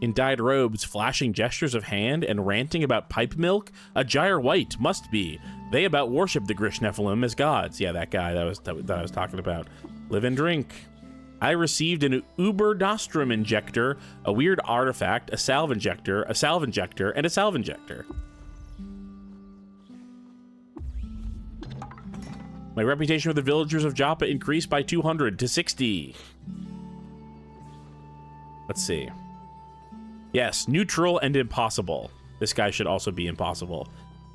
In dyed robes, flashing gestures of hand, and ranting about pipe milk, a gyre wight must be. They about worship the Grish Nephilim as gods. Yeah, that guy that I was talking about. Live and drink. I received an Uber Nostrum injector, a weird artifact, a salve injector, a salve injector, and a salve injector. My reputation with the villagers of Joppa increased by 200 to 60. Let's see. Yes, neutral and impossible. This guy should also be impossible.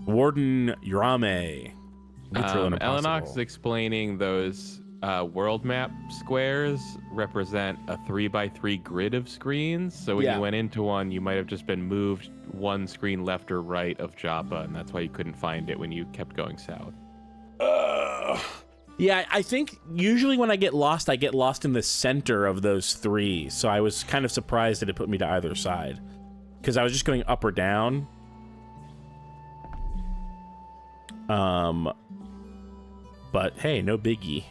Warden Urame. Neutral and impossible. Elenox is explaining those world map squares represent a 3x3 grid of screens. So when you went into one, you might have just been moved one screen left or right of Joppa, and that's why you couldn't find it when you kept going south. Yeah, I think usually when I get lost in the center of those three. So I was kind of surprised that it put me to either side, because I was just going up or down. But hey, no biggie.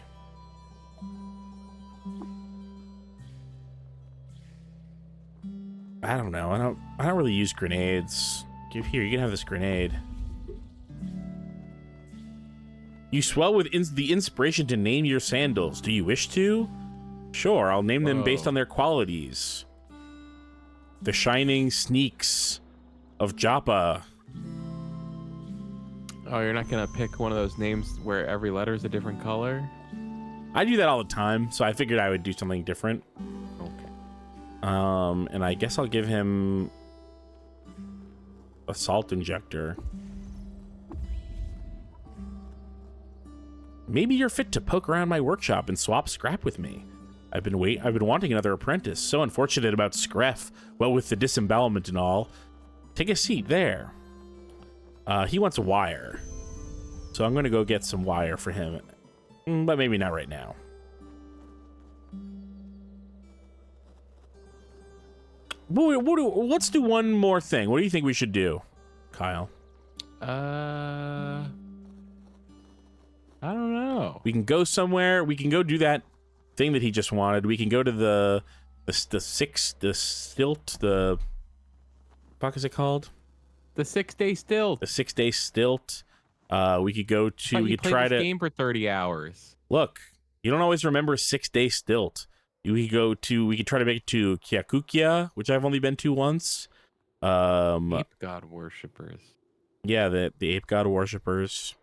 I don't know. I don't really use grenades. Here, you can have this grenade. You swell with the inspiration to name your sandals. Do you wish to? Sure, I'll name them based on their qualities. The Shining Sneaks of Joppa. Oh, you're not gonna pick one of those names where every letter is a different color? I do that all the time, so I figured I would do something different. Okay. And I guess I'll give him a salt injector. Maybe you're fit to poke around my workshop and swap scrap with me. I've been wanting another apprentice. So unfortunate about Scref. Well, with the disembowelment and all. Take a seat there. He wants a wire. So I'm going to go get some wire for him. But maybe not right now. Let's do one more thing. What do you think we should do, Kyle? I don't know. We can go somewhere. We can go do that thing that he just wanted. We can go to the stilt. The fuck is it called? The 6-day stilt. The 6-day stilt. We could go to. We could try to game for 30 hours. Look, you don't always remember 6-day stilt. We could try to make it to Kyakukia, which I've only been to once. Ape god worshippers. Yeah, the ape god worshippers.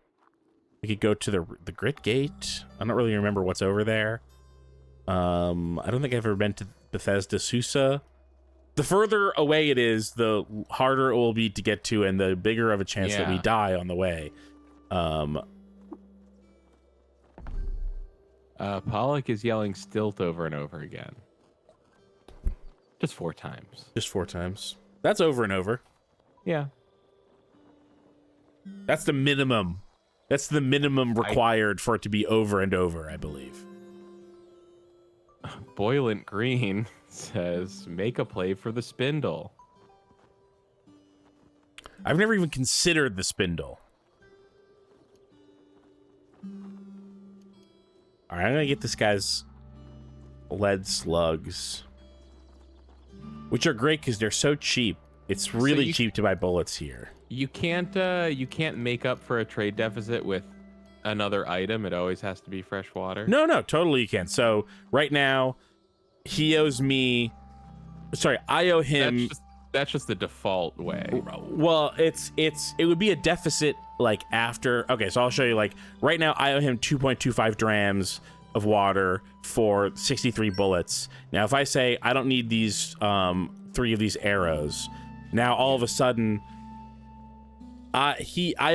We could go to the Grit Gate. I don't really remember what's over there. I don't think I've ever been to Bethesda Susa. The further away it is, the harder it will be to get to, and the bigger of a chance that we die on the way. Pollock is yelling stilt over and over again. Just 4 times. Just 4 times. That's over and over. Yeah. That's the minimum. That's the minimum required for it to be over and over, I believe. Boilant Green says, make a play for the spindle. I've never even considered the spindle. All right, I'm going to get this guy's lead slugs, which are great because they're so cheap. It's really cheap to buy bullets here. You can't make up for a trade deficit with another item. It always has to be fresh water. No, totally you can. So right now, he owes me. Sorry, I owe him. That's just the default way. Well, it would be a deficit like after. Okay, so I'll show you. Like right now, I owe him 2.25 drams of water for 63 bullets. Now, if I say I don't need these 3 of these arrows, Now all of a sudden, I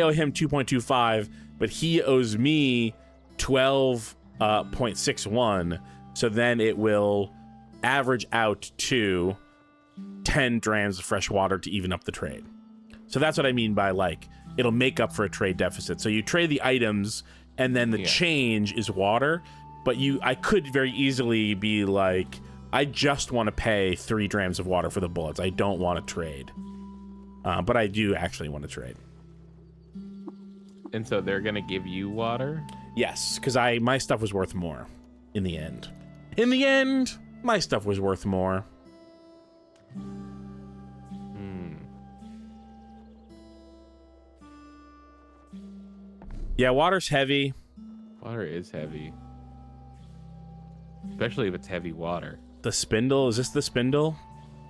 owe him 2.25, but he owes me 12.61. So then it will average out to 10 drams of fresh water to even up the trade. So that's what I mean by like it'll make up for a trade deficit. So you trade the items and then the change is water, but I could very easily be like, I just want to pay 3 drams of water for the bullets. I don't want to trade. But I do actually want to trade. And so they're going to give you water? Yes, because my stuff was worth more in the end. In the end, my stuff was worth more. Yeah, water's heavy. Water is heavy. Especially if it's heavy water. The spindle, is this the spindle?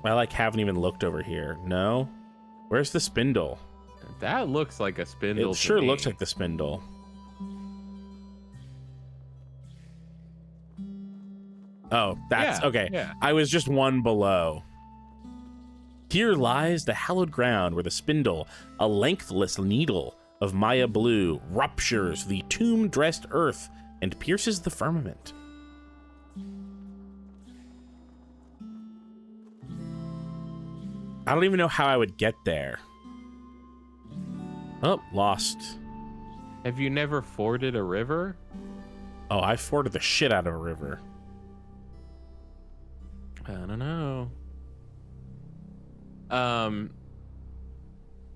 I haven't even looked over here. No? Where's the spindle? That looks like a spindle. It sure looks like the spindle. Oh, that's okay. Yeah. I was just one below. Here lies the hallowed ground where the spindle, a lengthless needle of Maya blue, ruptures the tomb-dressed earth and pierces the firmament. I don't even know how I would get there. Oh, lost. Have you never forded a river? Oh, I forded the shit out of a river. I don't know.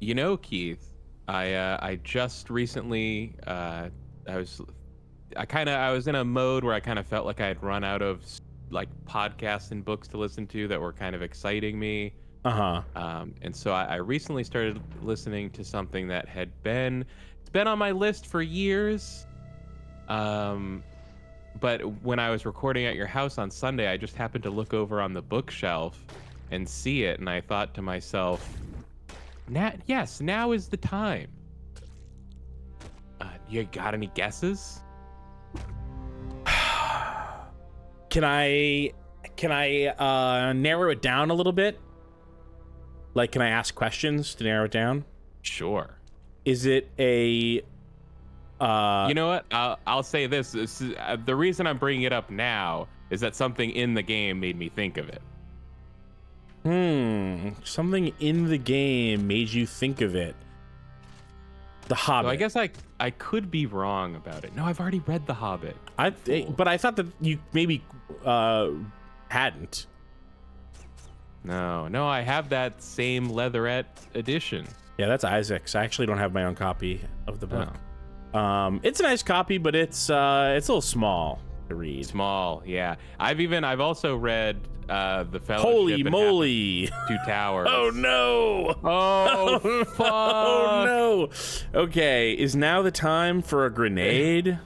You know, Keith, I just recently I was in a mode where I kind of felt like I had run out of like podcasts and books to listen to that were kind of exciting me. And so I recently started listening to something that it's been on my list for years. But when I was recording at your house on Sunday, I just happened to look over on the bookshelf and see it, and I thought to myself, now is the time. You got any guesses? Can I narrow it down a little bit? Like, can I ask questions to narrow it down? Sure. Is it a... You know what? I'll say this. The reason I'm bringing it up now is that something in the game made me think of it. Something in the game made you think of it. The Hobbit. So I guess I could be wrong about it. No, I've already read The Hobbit. But I thought that you maybe hadn't. No, I have that same leatherette edition. Yeah, that's Isaac's. I actually don't have my own copy of the book. It's a nice copy, but it's a little small to read. Small, yeah. I've also read The Fellowship. Holy moly! Two Towers. Oh no! Oh fuck! Oh no! Okay, is now the time for a grenade?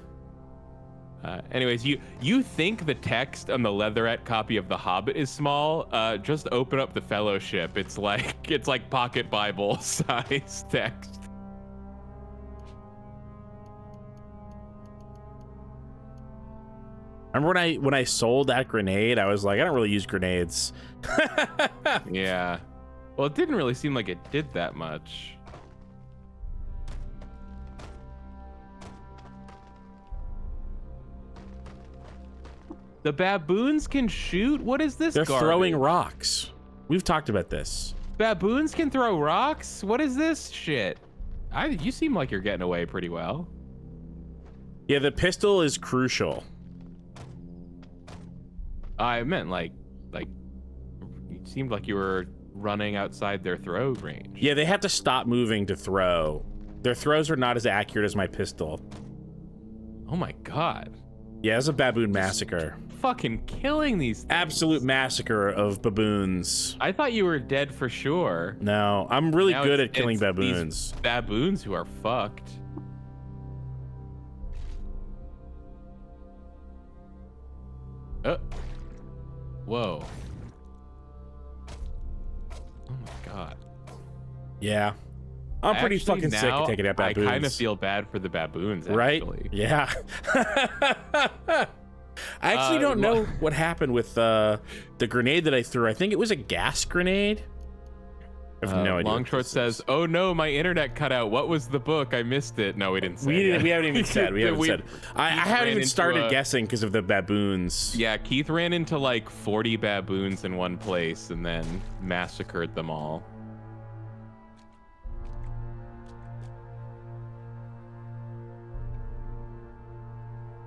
Anyways, you think the text on the leatherette copy of The Hobbit is small? Just open up The Fellowship. It's like pocket Bible size text. Remember when I sold that grenade, I was like, I don't really use grenades. Yeah. Well, it didn't really seem like it did that much. The baboons can shoot? What is this They're garbage? throwing rocks. We've talked about this. Baboons can throw rocks? What is this shit? You seem like you're getting away pretty well. Yeah, the pistol is crucial. I meant like it seemed like you were running outside their throw range. Yeah, they have to stop moving to throw. Their throws are not as accurate as my pistol. Oh my god. Yeah, it's a baboon massacre. Fucking killing these things. Absolute massacre of baboons. I thought you were dead for sure. No, I'm really Now good at killing it's baboons. These baboons who are fucked. Whoa. Oh my god. Yeah. I'm pretty fucking sick of taking out baboons. I kind of feel bad for the baboons, actually. Right? Yeah. I actually don't know what happened with the grenade that I threw. I think it was a gas grenade. I have no idea. Long Short says, "Oh no, my internet cut out. What was the book? I missed it." No, we didn't say. We haven't even said. I haven't even started guessing because of the baboons. Yeah, Keith ran into like 40 baboons in one place and then massacred them all.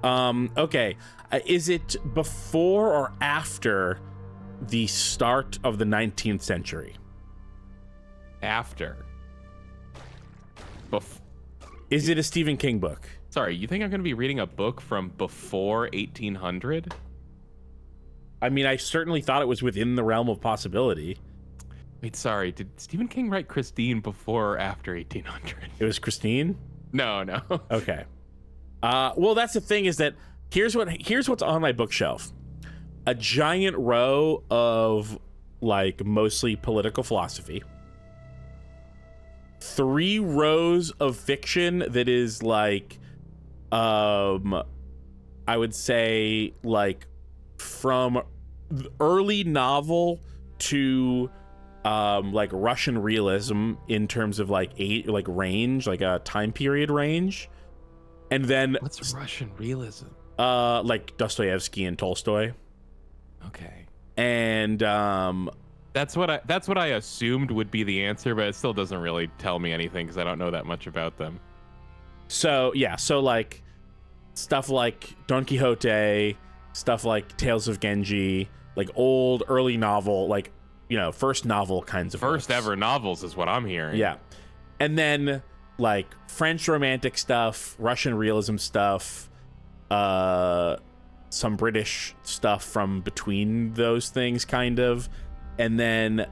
Okay. Is it before or after the start of the 19th century? After. Is it a Stephen King book? Sorry, you think I'm going to be reading a book from before 1800? I mean, I certainly thought it was within the realm of possibility. Wait, sorry, did Stephen King write Christine before or after 1800? It was Christine? No. Okay. Well, that's the thing is that here's what's on my bookshelf. A giant row of like mostly political philosophy. 3 rows of fiction that is like I would say like from early novel to like Russian realism in terms of like range, like a time period range. And then what's Russian realism? Like Dostoevsky and Tolstoy. Okay. And that's what I assumed would be the answer, but it still doesn't really tell me anything because I don't know that much about them. So yeah, so like stuff like Don Quixote, stuff like Tales of Genji, like old early novel, like, you know, first novel kinds of first books. Ever novels is what I'm hearing. Yeah. And then like French romantic stuff, Russian realism stuff, some British stuff from between those things kind of, and then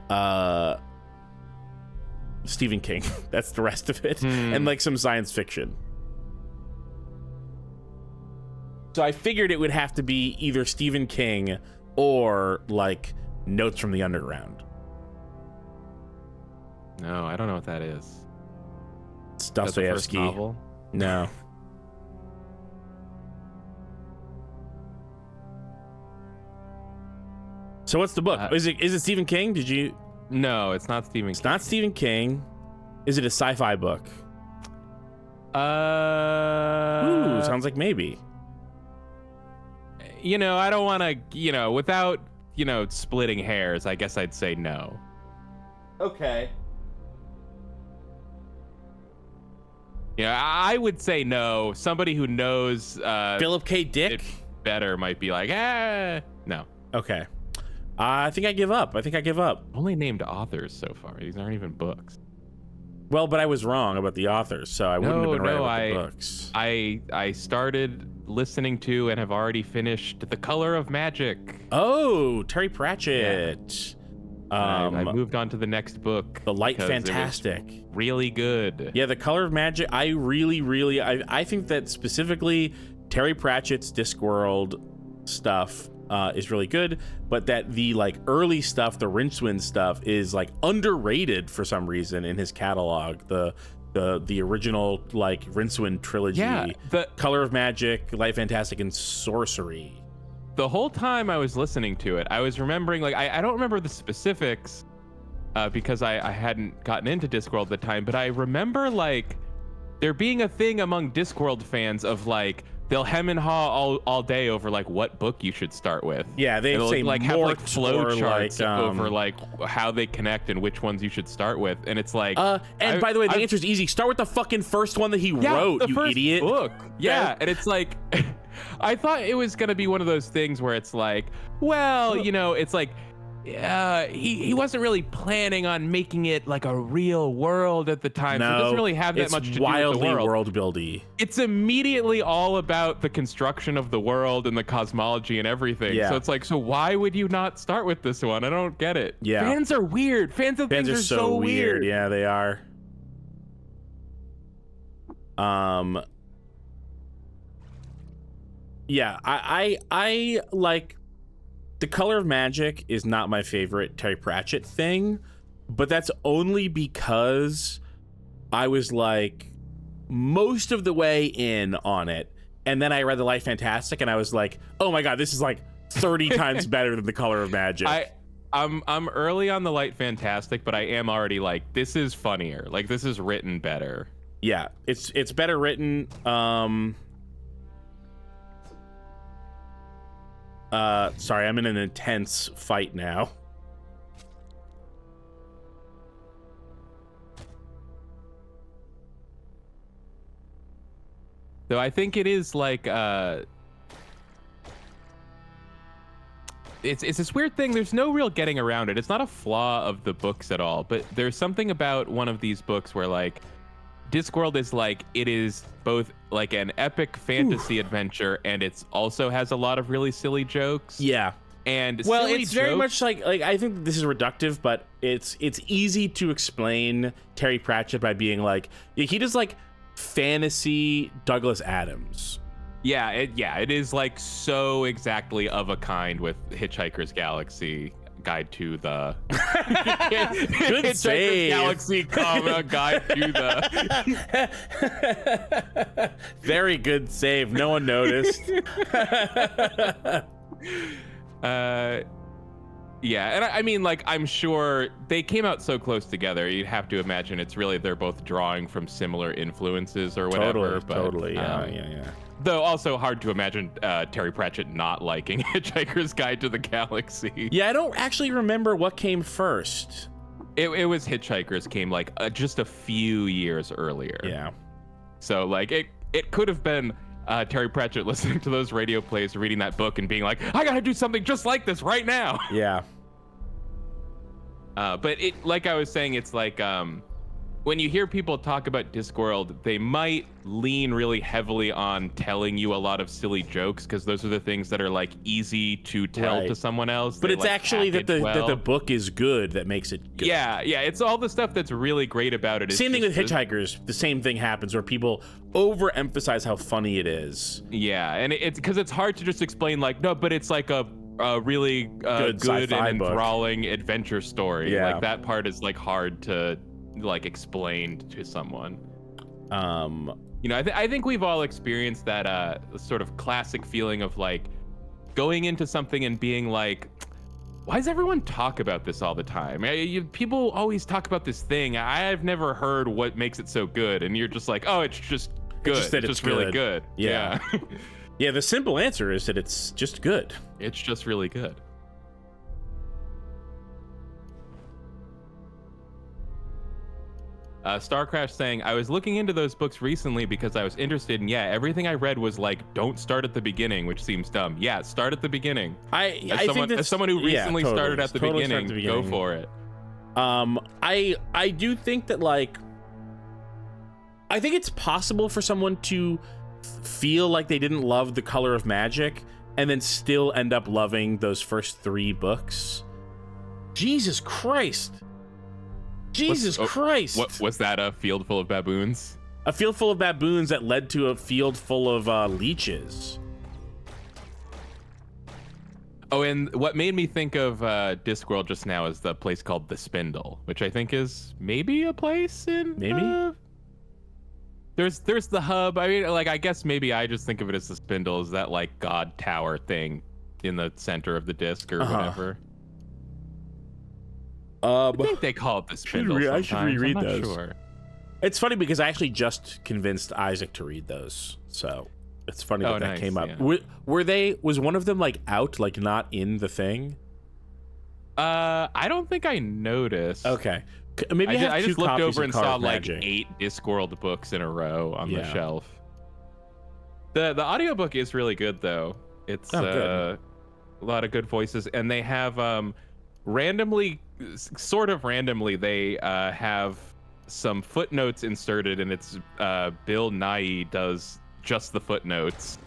Stephen King. That's the rest of it. And like some science fiction. So I figured it would have to be either Stephen King or like Notes from the Underground. No, I don't know what that is. It's Dostoevsky. Novel? No. So what's the book? Is it Stephen King? Did you? No, it's not Stephen King. It's not Stephen King. Is it a sci-fi book? Ooh, sounds like maybe. You know, I don't want to, without, splitting hairs, I guess I'd say no. Okay. Yeah, I would say no. Somebody who knows Philip K. Dick it better might be like, no. Okay. I think I give up. Only named authors so far. These aren't even books. Well, but I was wrong about the authors, so I wouldn't have been right about the books. I started listening to and have already finished The Color of Magic. Oh, Terry Pratchett. Yeah. I moved on to the next book. The Light Fantastic. Really good. Yeah, The Color of Magic. I really, I think that specifically Terry Pratchett's Discworld stuff is really good, but that the like early stuff, the Rincewind stuff, is like underrated for some reason in his catalog. The original like Rincewind trilogy. Yeah, the Color of Magic, Light Fantastic, and Sorcery. The whole time I was listening to it, I was remembering, like, I don't remember the specifics because I hadn't gotten into Discworld at the time, but I remember, like, there being a thing among Discworld fans of, like, they'll hem and haw all day over, like, what book you should start with. Yeah, they say, like, have, like, flow charts like, over, like, how they connect and which ones you should start with. And it's like... and by the way, the answer's easy. Start with the fucking first one that he wrote, the you first idiot. Book. Yeah, and it's like... I thought it was going to be one of those things where it's like, well, it's like he wasn't really planning on making it like a real world at the time. No, so it doesn't really have that much to do with the wildly world. world-buildy. It's immediately all about the construction of the world and the cosmology and everything. Yeah. So it's like, so why would you not start with this one? I don't get it. Yeah. Fans are weird. Fans of things are so weird. Yeah, they are. Yeah, I like The Color of Magic is not my favorite Terry Pratchett thing, but that's only because I was like most of the way in on it, and then I read The Light Fantastic and I was like, oh my god, this is like 30 times better than The Color of Magic. I'm early on the light fantastic, but I am already like, this is funnier. Like, this is written better. Yeah, it's better written. Sorry, I'm in an intense fight now. Though I think it is like it's this weird thing. There's no real getting around it. It's not a flaw of the books at all, but there's something about one of these books where like Discworld is like, it is both like an epic fantasy adventure, and it's also has a lot of really silly jokes. Yeah. And well, silly it's very much like I think this is reductive, but it's easy to explain Terry Pratchett by being like, he does like fantasy Douglas Adams. Yeah, it is like so exactly of a kind with Hitchhiker's Galaxy Guide to the Good Hitchhiker's save. Galaxy comma Guide to the Very good save. No one noticed. Yeah, and I mean, like, I'm sure they came out so close together. You'd have to imagine it's really they're both drawing from similar influences or whatever. Totally. Yeah. Though also hard to imagine Terry Pratchett not liking Hitchhiker's Guide to the Galaxy. Yeah, I don't actually remember what came first. It was Hitchhikers came like just a few years earlier. Yeah. So like it could have been Terry Pratchett listening to those radio plays, reading that book, and being like, I gotta do something just like this right now. Yeah. But it, like I was saying, it's like when you hear people talk about Discworld, they might lean really heavily on telling you a lot of silly jokes because those are the things that are like easy to tell to someone else. But they, it's like, actually that package the book is good that makes it good. Yeah, it's all the stuff that's really great about it. Same thing with Hitchhikers. The same thing happens where people overemphasize how funny it is. Yeah, and it's because it's hard to just explain like, no, but it's like a really good and enthralling adventure story. Yeah. Like that part is like hard to like explain to someone. You know, I think we've all experienced that sort of classic feeling of like going into something and being like, why does everyone talk about this all the time? People always talk about this thing. I've never heard what makes it so good, and you're just like, oh, it's just good. It's just really good. Yeah. Yeah, the simple answer is that it's just good. It's just really good. Starcraft saying, I was looking into those books recently because I was interested, and yeah, everything I read was like, don't start at the beginning, which seems dumb. Yeah, start at the beginning. As someone who recently started at the beginning, go for it. I do think that like, I think it's possible for someone to feel like they didn't love The Color of Magic and then still end up loving those first 3 books. Jesus Christ. Christ. What was that, a field full of baboons? A field full of baboons that led to a field full of leeches. Oh, and what made me think of Discworld just now is the place called The Spindle, which I think is maybe a place in... Maybe? There's the hub. I mean, like, I guess maybe I just think of it as The Spindle, is that, like, god tower thing in the center of the disc or whatever. I think they call it The Spindle I should reread I'm not those. Sure. It's funny because I actually just convinced Isaac to read those, so it's funny that nice, came up. yeah. Was one of them like out, like not in the thing? I don't think I noticed. Okay, maybe I just looked over and saw like Magic. 8 Discworld books in a row on the Yeah. shelf. The audiobook is really good though. It's good. a lot of good voices, and they have sort of randomly, they have some footnotes inserted, and it's Bill Nighy does just the footnotes.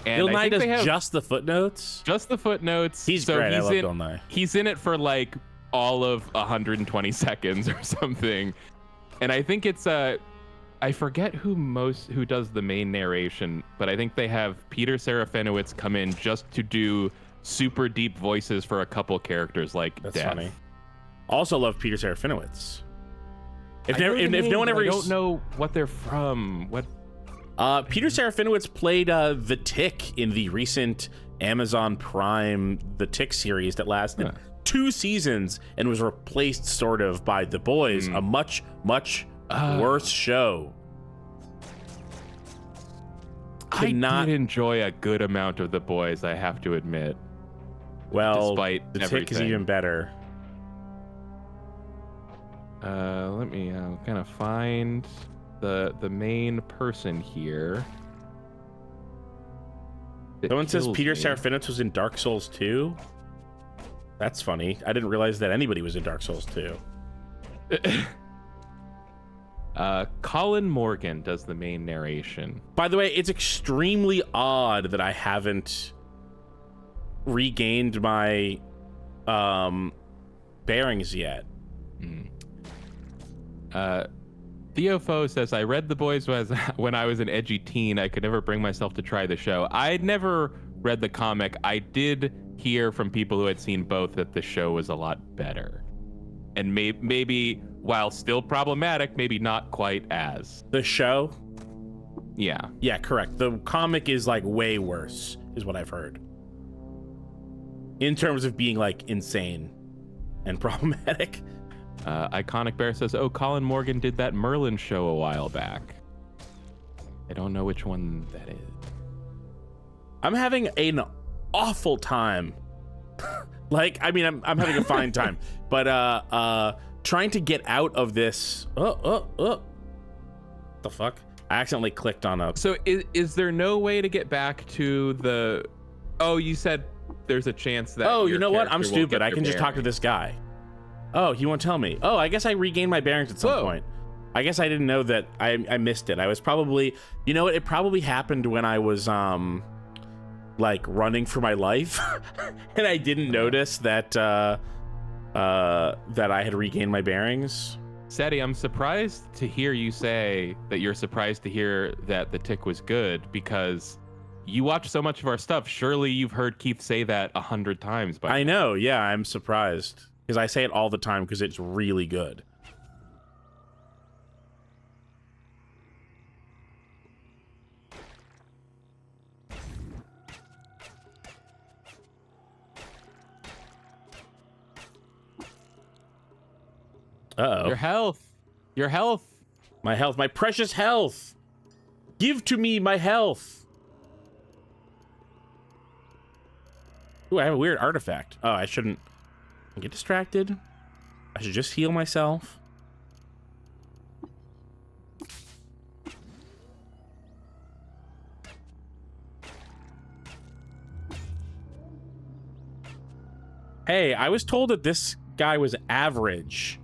And Bill Nighy does just the footnotes? Just the footnotes. He's great. I love Bill Nighy. He's in it for like all of 120 seconds or something. And I think it's I forget who does the main narration, but I think they have Peter Serafinowicz come in just to do super deep voices for a couple characters like That's Death. funny. Also love Peter Serafinowicz. If I no one ever, don't know what they're from. What? Peter Serafinowicz played the Tick in the recent Amazon Prime The Tick series that lasted 2 seasons and was replaced sort of by The Boys, a much worse show. I did enjoy a good amount of The Boys, I have to admit. Well, despite The everything. Tick is even better. Let me kind of find the main person here. Someone says Peter Serafinowicz was in Dark Souls 2. That's funny. I didn't realize that anybody was in Dark Souls 2. Colin Morgan does the main narration. By the way, it's extremely odd that I haven't regained my bearings yet. Theo Foe says, I read The Boys when I was an edgy teen. I could never bring myself to try the show. I'd never read the comic. I did hear from people who had seen both that the show was a lot better. And maybe, while still problematic, maybe not quite as. The show? Yeah. Yeah, correct. The comic is like way worse, is what I've heard. In terms of being like insane and problematic. Iconic Bear says, oh, Colin Morgan did that Merlin show a while back. I don't know which one that is. I'm having an awful time. Like, I mean, I'm having a fine time, but trying to get out of this. The fuck? I accidentally clicked on a. So is there no way to get back to the? Oh, you said there's a chance that. Oh, you know what? I'm stupid. I can just talk to bearings. this guy. Oh, he won't tell me. Oh, I guess I regained my bearings at some point. I guess I didn't know that. I missed it. I was probably, you know what? It probably happened when I was like running for my life, and I didn't notice that that I had regained my bearings. Seti, I'm surprised to hear you say that you're surprised to hear that The Tick was good, because you watch so much of our stuff. Surely you've heard Keith say that 100 times by now. I know. Yeah, I'm surprised because I say it all the time because it's really good. Uh-oh. Your health. Your health. My health. My precious health. Give to me my health. Ooh, I have a weird artifact. Oh, I shouldn't get distracted. I should just heal myself. Hey, I was told that this guy was average.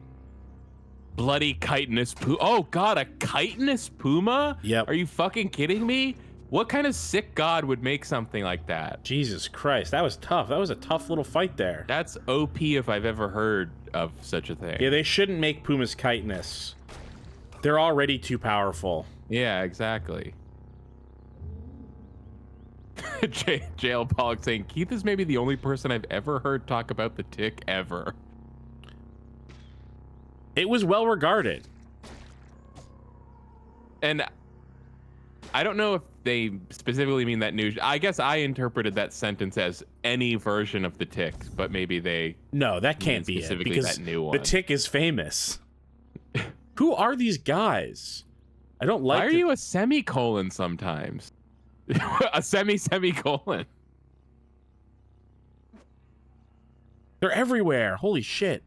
Bloody chitinous puma. Oh god, a chitinous puma? Yep. Are you fucking kidding me? What kind of sick god would make something like that? Jesus Christ, that was tough. That was a tough little fight there. That's OP if I've ever heard of such a thing. Yeah, they shouldn't make pumas chitinous. They're already too powerful. Yeah, exactly. Jail Pollock saying, Keith is maybe the only person I've ever heard talk about The Tick ever. It was well regarded. And I don't know if they specifically mean that new. I guess I interpreted that sentence as any version of The Tick, but maybe they. No, that can't be it, specifically because that new one. The Tick is famous. Who are these guys? I don't like. Why are you a semicolon sometimes? A semicolon. They're everywhere. Holy shit.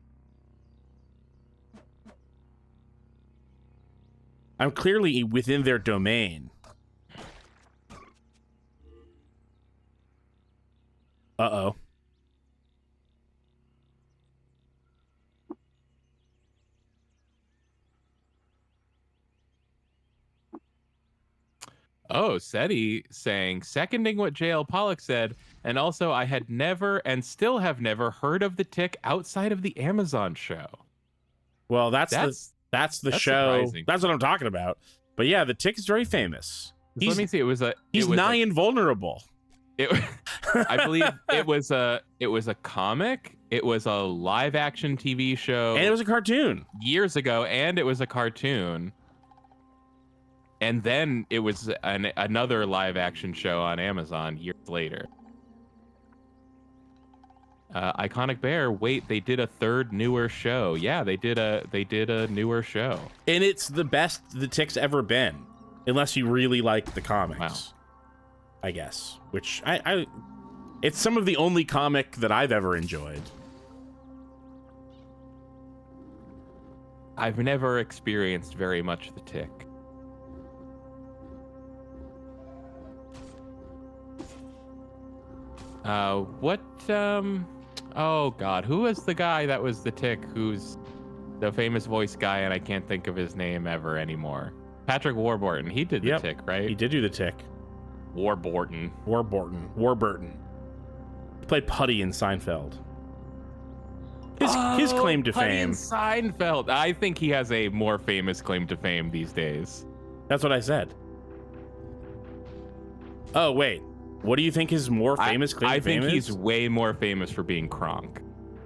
I'm clearly within their domain. Uh-oh. Oh, Seti saying, seconding what JL Pollock said, and also I had never and still have never heard of The Tick outside of the Amazon show. Well, that's the show. Surprising. That's what I'm talking about. But yeah, The Tick is very famous. Let me see. He's nigh invulnerable. I believe it was a comic. It was a live action TV show. And it was a cartoon. Years ago, and it was a cartoon. And then it was another live action show on Amazon years later. Iconic Bear. Wait, they did a third newer show. Yeah, they did a newer show. And it's the best the Tick's ever been, unless you really like the comics. Wow. I guess, which it's some of the only comic that I've ever enjoyed. I've never experienced very much the Tick. Oh God, who was the guy that was the Tick? Who's the famous voice guy, and I can't think of his name ever anymore. Patrick Warburton. He did the Tick, right? He did do the Tick. Warburton. He played Putty in Seinfeld. His claim to Putty fame. in Seinfeld. I think he has a more famous claim to fame these days. That's what I said. Oh wait, what do you think his more famous claim to fame is? I think he's way more famous for being Kronk.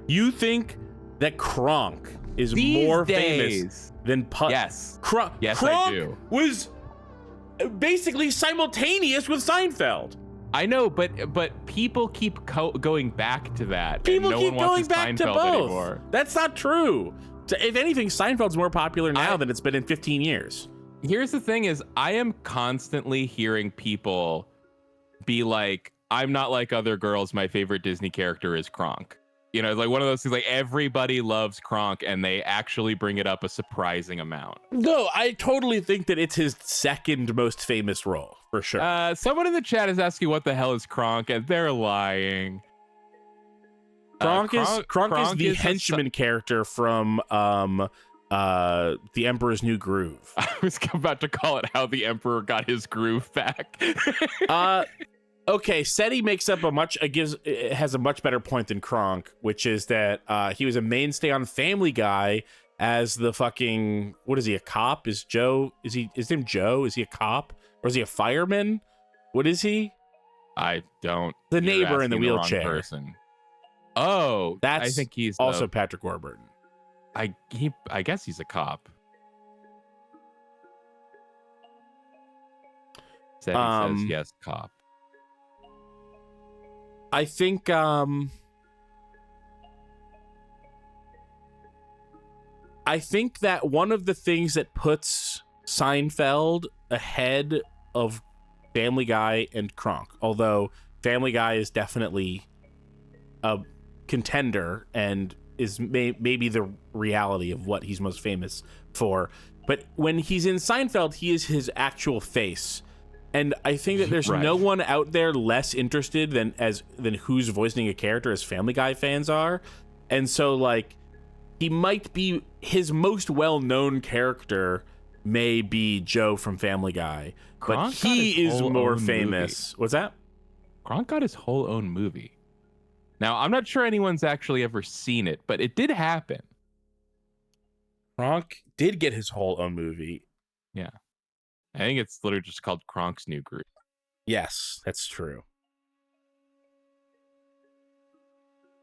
You think that Kronk is more famous than Putty? Yes. Yes, Kronk I do. Was basically simultaneous with Seinfeld. I know, but people keep going back to that. People and no keep one watches going back Seinfeld to both. Anymore. That's not true. If anything, Seinfeld's more popular now than it's been in 15 years. Here's the thing is, I am constantly hearing people be like, I'm not like other girls. My favorite Disney character is Kronk. You know, like one of those things, like everybody loves Kronk and they actually bring it up a surprising amount. No, I totally think that it's his second most famous role, for sure. Someone in the chat is asking what the hell is Kronk, and they're lying. Kronk is the henchman character from The Emperor's New Groove. I was about to call it How the Emperor Got His Groove Back. Okay, SETI has a much better point than Kronk, which is that he was a mainstay on Family Guy as the fucking, what is he, a cop? Is his name Joe? Is he a cop? Or is he a fireman? What is he? I don't. The neighbor in the wheelchair. Person. Oh, I think he's also Patrick Warburton. I guess he's a cop. SETI says yes, cop. I think that one of the things that puts Seinfeld ahead of Family Guy and Kronk, although Family Guy is definitely a contender and is maybe the reality of what he's most famous for, but when he's in Seinfeld, he is his actual face. And I think that there's no one out there less interested than who's voicing a character as Family Guy fans are. And so, like, he might be his most well-known character may be Joe from Family Guy, but he is more famous. What's that? Kronk got his whole own movie. Now, I'm not sure anyone's actually ever seen it, but it did happen. Kronk did get his whole own movie. Yeah. I think it's literally just called Kronk's New Groove. Yes, that's true.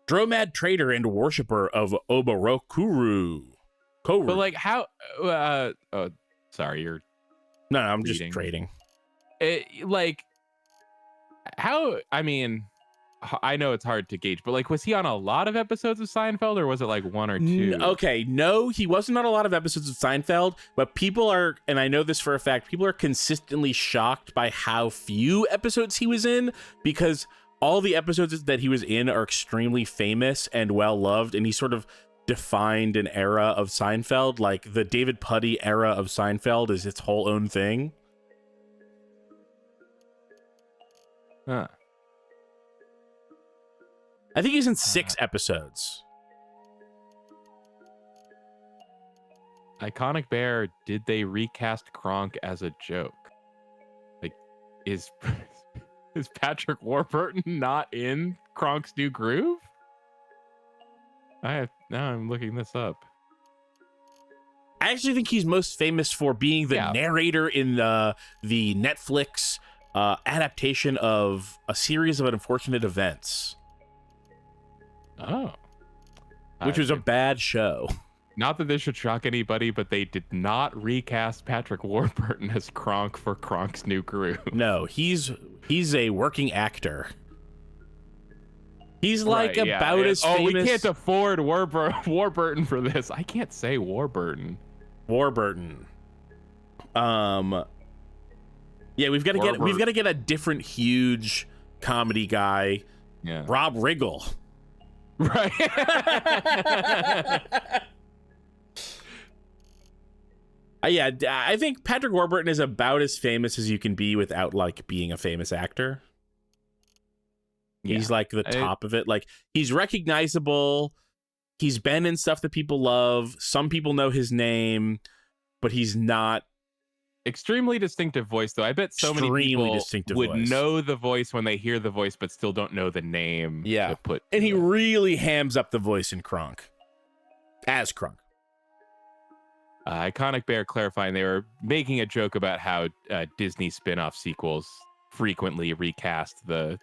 Dromad trader and worshipper of Oborokuru. But like how sorry, you're No, I'm just trading. Like how, I mean, I know it's hard to gauge, but like, was he on a lot of episodes of Seinfeld, or was it like one or two? Okay, no, he wasn't on a lot of episodes of Seinfeld, but people are, and I know this for a fact, people are consistently shocked by how few episodes he was in, because all the episodes that he was in are extremely famous and well loved, and he sort of defined an era of Seinfeld. Like the David Puddy era of Seinfeld is its whole own thing. Huh. I think he's in 6 episodes. Iconic Bear, did they recast Kronk as a joke? Like, is Patrick Warburton not in Kronk's New Groove? Now I'm looking this up. I actually think he's most famous for being the narrator in the Netflix adaptation of A Series of Unfortunate Events. Oh. Which was a bad show. Not that this should shock anybody, but they did not recast Patrick Warburton as Kronk for Kronk's New Groove. No, he's a working actor. He's like Right, yeah, about as famous. we can't afford Warburton for this. I can't say Warburton. Warburton. Yeah, we've got to get a different huge comedy guy. Yeah. Rob Riggle. Right. Yeah, I think Patrick Warburton is about as famous as you can be without like being a famous actor. He's like the top of it. Like, he's recognizable. He's been in stuff that people love. Some people know his name, but he's not. Extremely distinctive voice, though. I bet so many people would know the voice when they hear the voice, but still don't know the name. Yeah. To put and he really hams up the voice in Kronk. As Kronk. Iconic Bear clarifying they were making a joke about how Disney spin-off sequels frequently recast the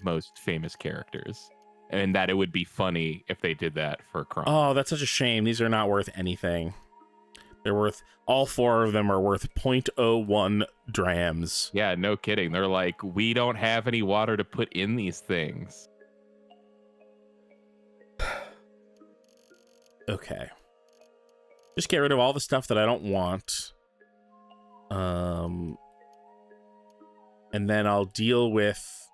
most famous characters, and that it would be funny if they did that for Kronk. Oh, that's such a shame. These are not worth anything. They're worth, all 4 of them are worth 0.01 drams. Yeah, no kidding. They're like, we don't have any water to put in these things. Okay. Just get rid of all the stuff that I don't want. And then I'll deal with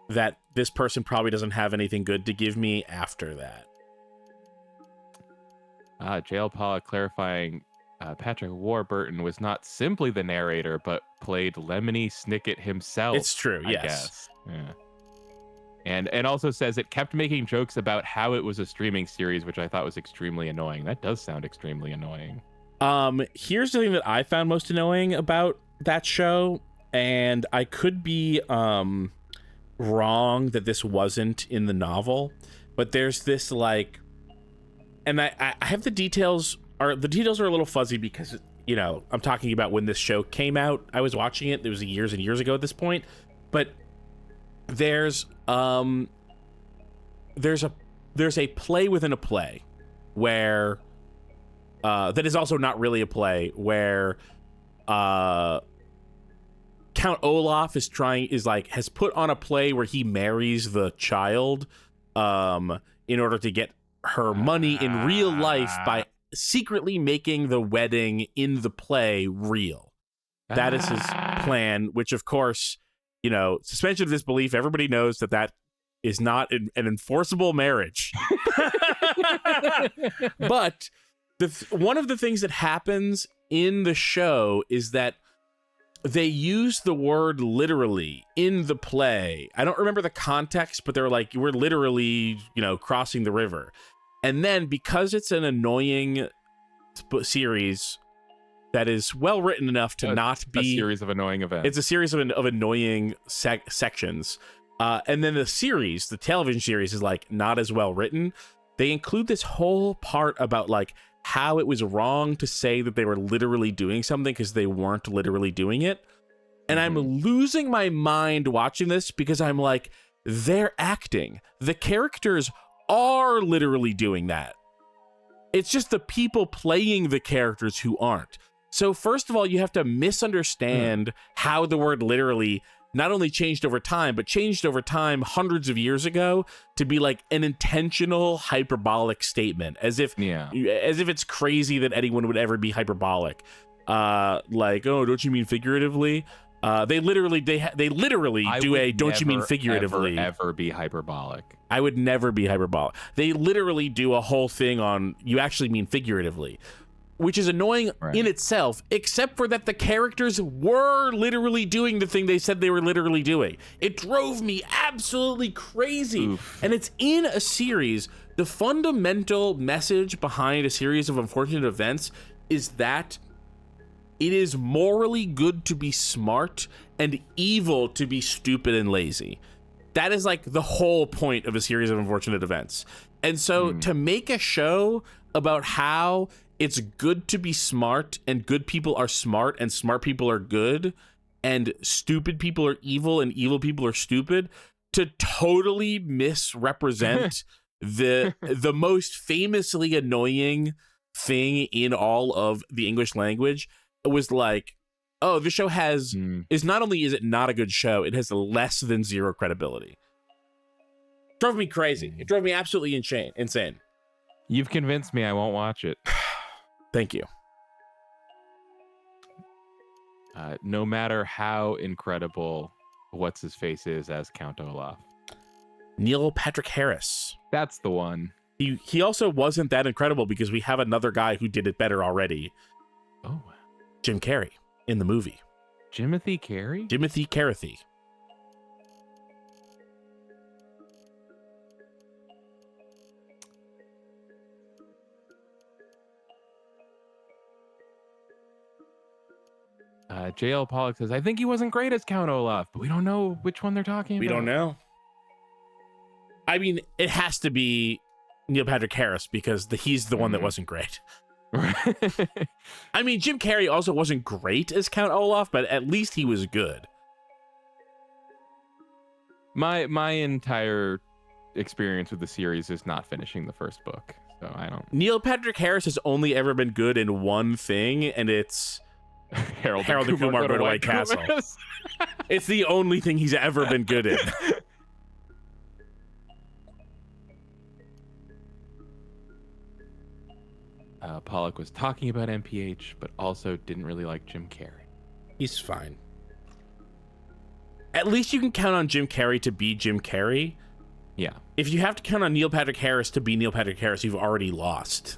that this person probably doesn't have anything good to give me after that. Jail Paula clarifying Patrick Warburton was not simply the narrator, but played Lemony Snicket himself. It's true, yes. I guess. Yeah. And also says it kept making jokes about how it was a streaming series, which I thought was extremely annoying. That does sound extremely annoying. Here's the thing that I found most annoying about that show, and I could be wrong that this wasn't in the novel, but there's this like, and I have the details are a little fuzzy because, you know, I'm talking about when this show came out. I was watching it. It was years and years ago at this point, but there's a play within a play where that is also not really a play, where Count Olaf has put on a play where he marries the child in order to get her money in real life by secretly making the wedding in the play real. That is his plan, which of course, you know, suspension of disbelief, everybody knows that is not an enforceable marriage. But one of the things that happens in the show is that they use the word literally in the play. I don't remember the context, but they're like, we're literally, you know, crossing the river. And then because it's an annoying series that is well written enough to not be a series of annoying events. It's a series of annoying sections. And then the television series is like not as well written. They include this whole part about like how it was wrong to say that they were literally doing something because they weren't literally doing it. And I'm losing my mind watching this because I'm like, they're acting. The characters are literally doing that. It's just the people playing the characters who aren't. So first of all, you have to misunderstand how the word literally not only changed over time, but changed over time hundreds of years ago to be like an intentional hyperbolic statement, as if it's crazy that anyone would ever be hyperbolic. Like, oh, don't you mean figuratively? They literally do a don't you mean figuratively ever be hyperbolic. I would never be hyperbolic. They literally do a whole thing on you actually mean figuratively, which is annoying in itself, except for that the characters were literally doing the thing they said they were literally doing. It drove me absolutely crazy. Oof. And it's in a series. The fundamental message behind a series of unfortunate events is that it is morally good to be smart and evil to be stupid and lazy. That is like the whole point of a series of unfortunate events. And so to make a show about how it's good to be smart and good people are smart and smart people are good and stupid people are evil and evil people are stupid, to totally misrepresent the most famously annoying thing in all of the English language, was like, oh, this show is not only is it not a good show, it has less than zero credibility. Drove me crazy. It drove me absolutely insane. You've convinced me I won't watch it. Thank you. No matter how incredible what's his face is as Count Olaf. Neil Patrick Harris. That's the one. He also wasn't that incredible because we have another guy who did it better already. Oh. Jim Carrey in the movie. Timothy Carey? Timothy Carey. JL Pollock says, I think he wasn't great as Count Olaf, but we don't know which one they're talking about. We don't know. I mean, it has to be Neil Patrick Harris because he's the one that wasn't great. I mean, Jim Carrey also wasn't great as Count Olaf, but at least he was good. My entire experience with the series is not finishing the first book, so I don't. Neil Patrick Harris has only ever been good in one thing, and it's Harold and Kumar Go to White Castle. It's the only thing he's ever been good in. Pollock was talking about MPH, but also didn't really like Jim Carrey. He's fine. At least you can count on Jim Carrey to be Jim Carrey. Yeah. If you have to count on Neil Patrick Harris to be Neil Patrick Harris, you've already lost.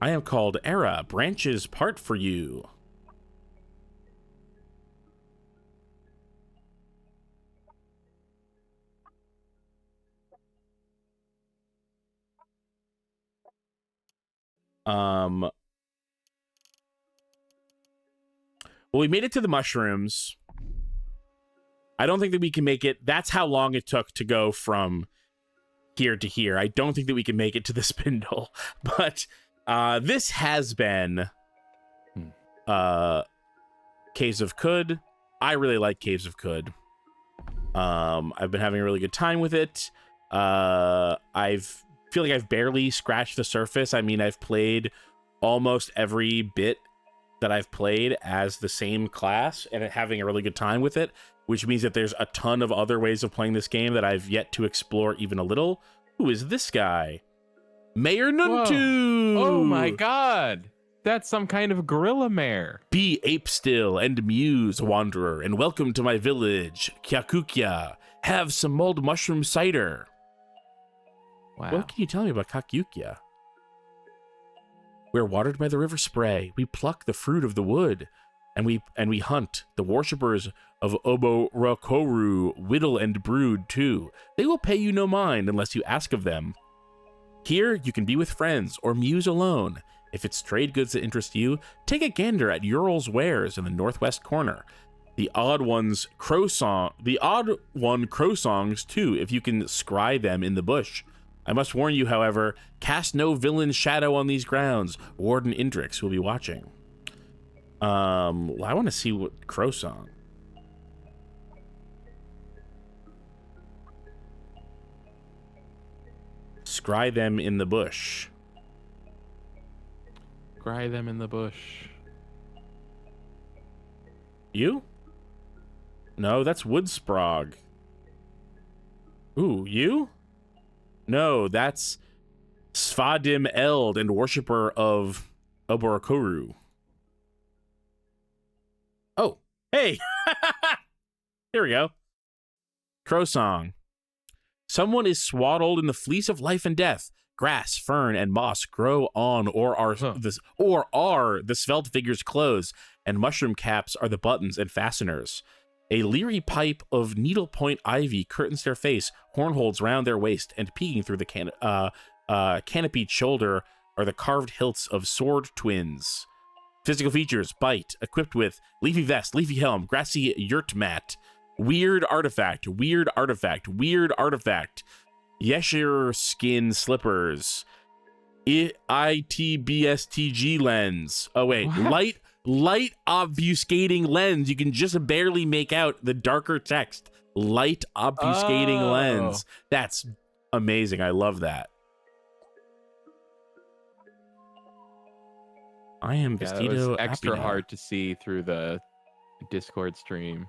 I am called Era. Branches part for you. Well, we made it to the mushrooms. I don't think that we can make it. That's how long it took to go from here to here. I don't think that we can make it to the spindle, but this has been Caves of Khud. I really like Caves of Khud. I've been having a really good time with it. Feel like I've barely scratched the surface. I mean, I've played almost every bit that I've played as the same class and having a really good time with it, which means that there's a ton of other ways of playing this game that I've yet to explore even a little. Who is this guy? Mayor Nuntu! Whoa. Oh my god! That's some kind of gorilla mare. Be ape still and muse, wanderer, and welcome to my village, Kyakukya. Have some mulled mushroom cider. Wow. What can you tell me about Kyakukya? We're watered by the river Spray. We pluck the fruit of the wood, and we hunt. The worshippers of Oborokoru whittle and brood too. They will pay you no mind unless you ask of them. Here you can be with friends or muse alone. If it's trade goods that interest you, take a gander at Ural's wares in the northwest corner. The odd one crow songs too, if you can scry them in the bush. I must warn you, however, cast no villain shadow on these grounds. Warden Indrix will be watching. Well, I want to see what crow song. Scry them in the bush. Scry them in the bush. You? No, that's Woodsprog. Ooh, you? No, that's Svadim Eld and worshipper of Oborokoru. Oh, hey! Here we go. Crow song. Someone is swaddled in the fleece of life and death. Grass, fern, and moss grow on or are the svelte figure's clothes, and mushroom caps are the buttons and fasteners. A leery pipe of needlepoint ivy curtains their face, hornholds round their waist, and peeking through the canopied shoulder are the carved hilts of sword twins. Physical features: bite, equipped with leafy vest, leafy helm, grassy yurt mat. Weird artifact, weird artifact, weird artifact. Yeshir skin slippers. ITBSTG lens. Oh wait, What? light obfuscating lens. You can just barely make out the darker text. Light obfuscating lens. That's amazing. I love that. I am Yeah, vestido it was extra appido. hard to see through the Discord stream.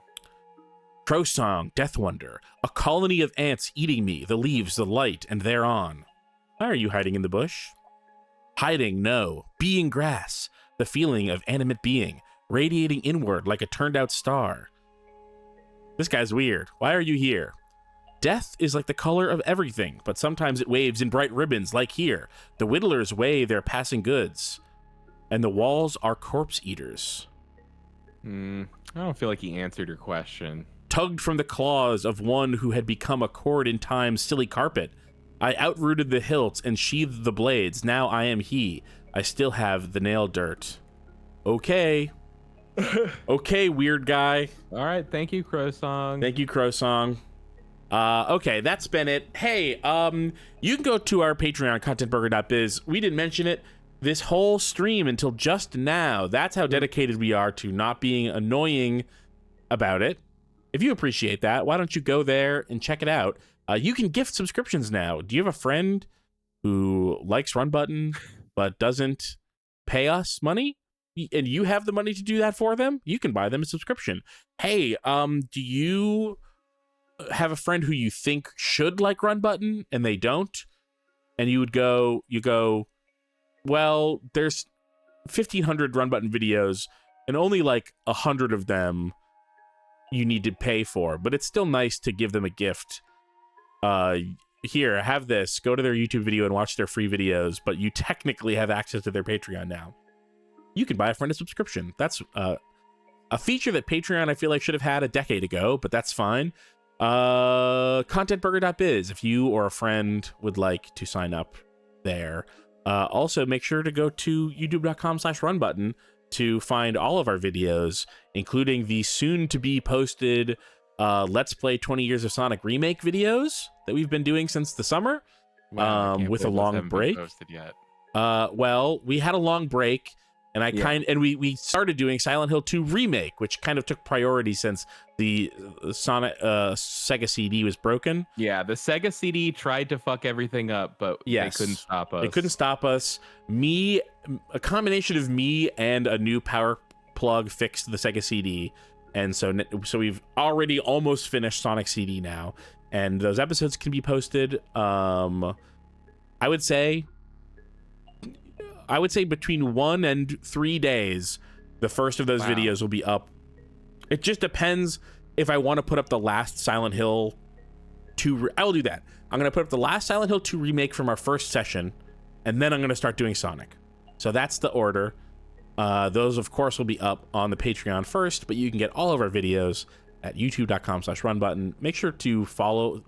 Crow Song, Death Wonder. A colony of ants eating me, the leaves, the light, and thereon. Why are you hiding in the bush? Hiding, no. Being grass. The feeling of animate being, radiating inward like a turned out star. This guy's weird. Why are you here? Death is like the color of everything, but sometimes it waves in bright ribbons, like here. The whittlers weigh their passing goods, and the walls are corpse eaters. I don't feel like he answered your question. Tugged from the claws of one who had become a cord in time's silly carpet. I outrooted the hilts and sheathed the blades. Now I am he. I still have the nail dirt. Okay. Okay, weird guy. All right, thank you, Crow Song. Thank you, Crow Song. Okay, that's been it. Hey, you can go to our Patreon, contentburger.biz. We didn't mention it this whole stream until just now. That's how dedicated we are to not being annoying about it. If you appreciate that, why don't you go there and check it out? You can gift subscriptions now. Do you have a friend who likes Run Button but doesn't pay us money? And you have the money to do that for them? You can buy them a subscription. Hey, do you have a friend who you think should like Run Button and they don't? And you go, well, there's 1,500 Run Button videos and only like 100 of them you need to pay for, but it's still nice to give them a gift. Here, have this. Go to their YouTube video and watch their free videos, but you technically have access to their Patreon now. You can buy a friend a subscription. That's a feature that Patreon I feel like should have had a decade ago, but that's fine. Contentburger.biz if you or a friend would like to sign up there. Also, make sure to go to youtube.com/runbutton to find all of our videos, including the soon-to-be posted Let's Play 20 Years of Sonic Remake videos that we've been doing since the summer, with a long break. Yet. Well, we had a long break, and we started doing Silent Hill 2 Remake, which kind of took priority since the Sonic Sega CD was broken. Yeah, the Sega CD tried to fuck everything up, but they couldn't stop us. They couldn't stop us. A combination of me and a new power plug fixed the Sega CD. And so we've already almost finished Sonic CD now, and those episodes can be posted. I would say between 1 and 3 days, the first of those videos will be up. It just depends if I want to put up the last Silent Hill 2. I will do that. I'm going to put up the last Silent Hill 2 remake from our first session, and then I'm going to start doing Sonic. So that's the order. Those, of course, will be up on the Patreon first, but you can get all of our videos at youtube.com/runbutton. Make sure to follow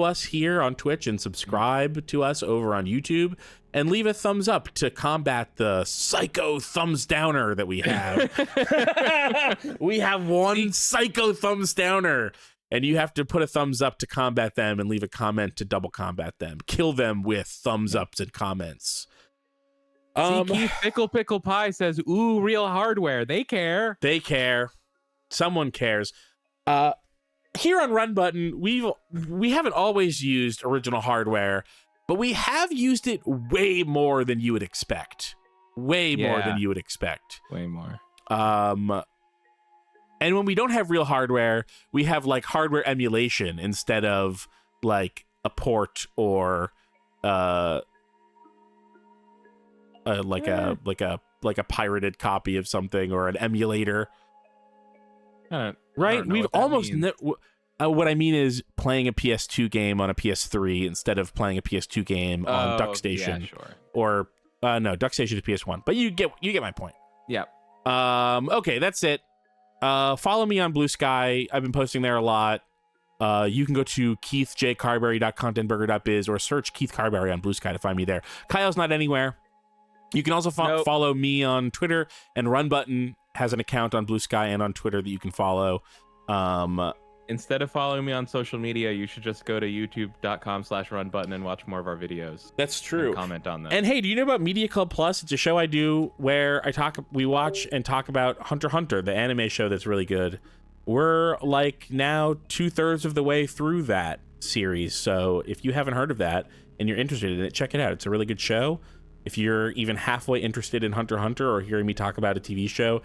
us here on Twitch and subscribe to us over on YouTube, and leave a thumbs up to combat the psycho thumbs downer that we have. We have one psycho thumbs downer, and you have to put a thumbs up to combat them and leave a comment to double combat them. Kill them with thumbs ups and comments. Keith Pickle Pie says, "Ooh, real hardware. They care. They care. Someone cares." Here on Run Button, we haven't always used original hardware, but we have used it way more than you would expect. Way more than you would expect. Way more. And when we don't have real hardware, we have like hardware emulation instead of like a port or like a pirated copy of something or an emulator. Right? We've almost what I mean is playing a PS2 game on a PS3 instead of playing a PS2 game on DuckStation. Yeah, sure. Or no, DuckStation is PS1. But you get my point. Yep. Okay, that's it. Follow me on Blue Sky. I've been posting there a lot. You can go to keithjcarberry.contentburger.biz or search Keith Carberry on Blue Sky to find me there. Kyle's not anywhere. You can also follow me on Twitter, and Run Button has an account on Blue Sky and on Twitter that you can follow. Instead of following me on social media, you should just go to youtube.com/runbutton and watch more of our videos. That's true. And comment on them. And hey, do you know about Media Club Plus? It's a show I do where we watch and talk about Hunter x Hunter, the anime show that's really good. We're like now 2/3 of the way through that series. So if you haven't heard of that and you're interested in it, check it out. It's a really good show. If you're even halfway interested in Hunter x Hunter or hearing me talk about a TV show,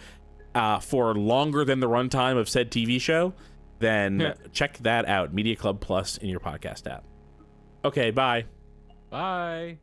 for longer than the runtime of said TV show, then check that out. Media Club Plus in your podcast app. Okay, bye. Bye.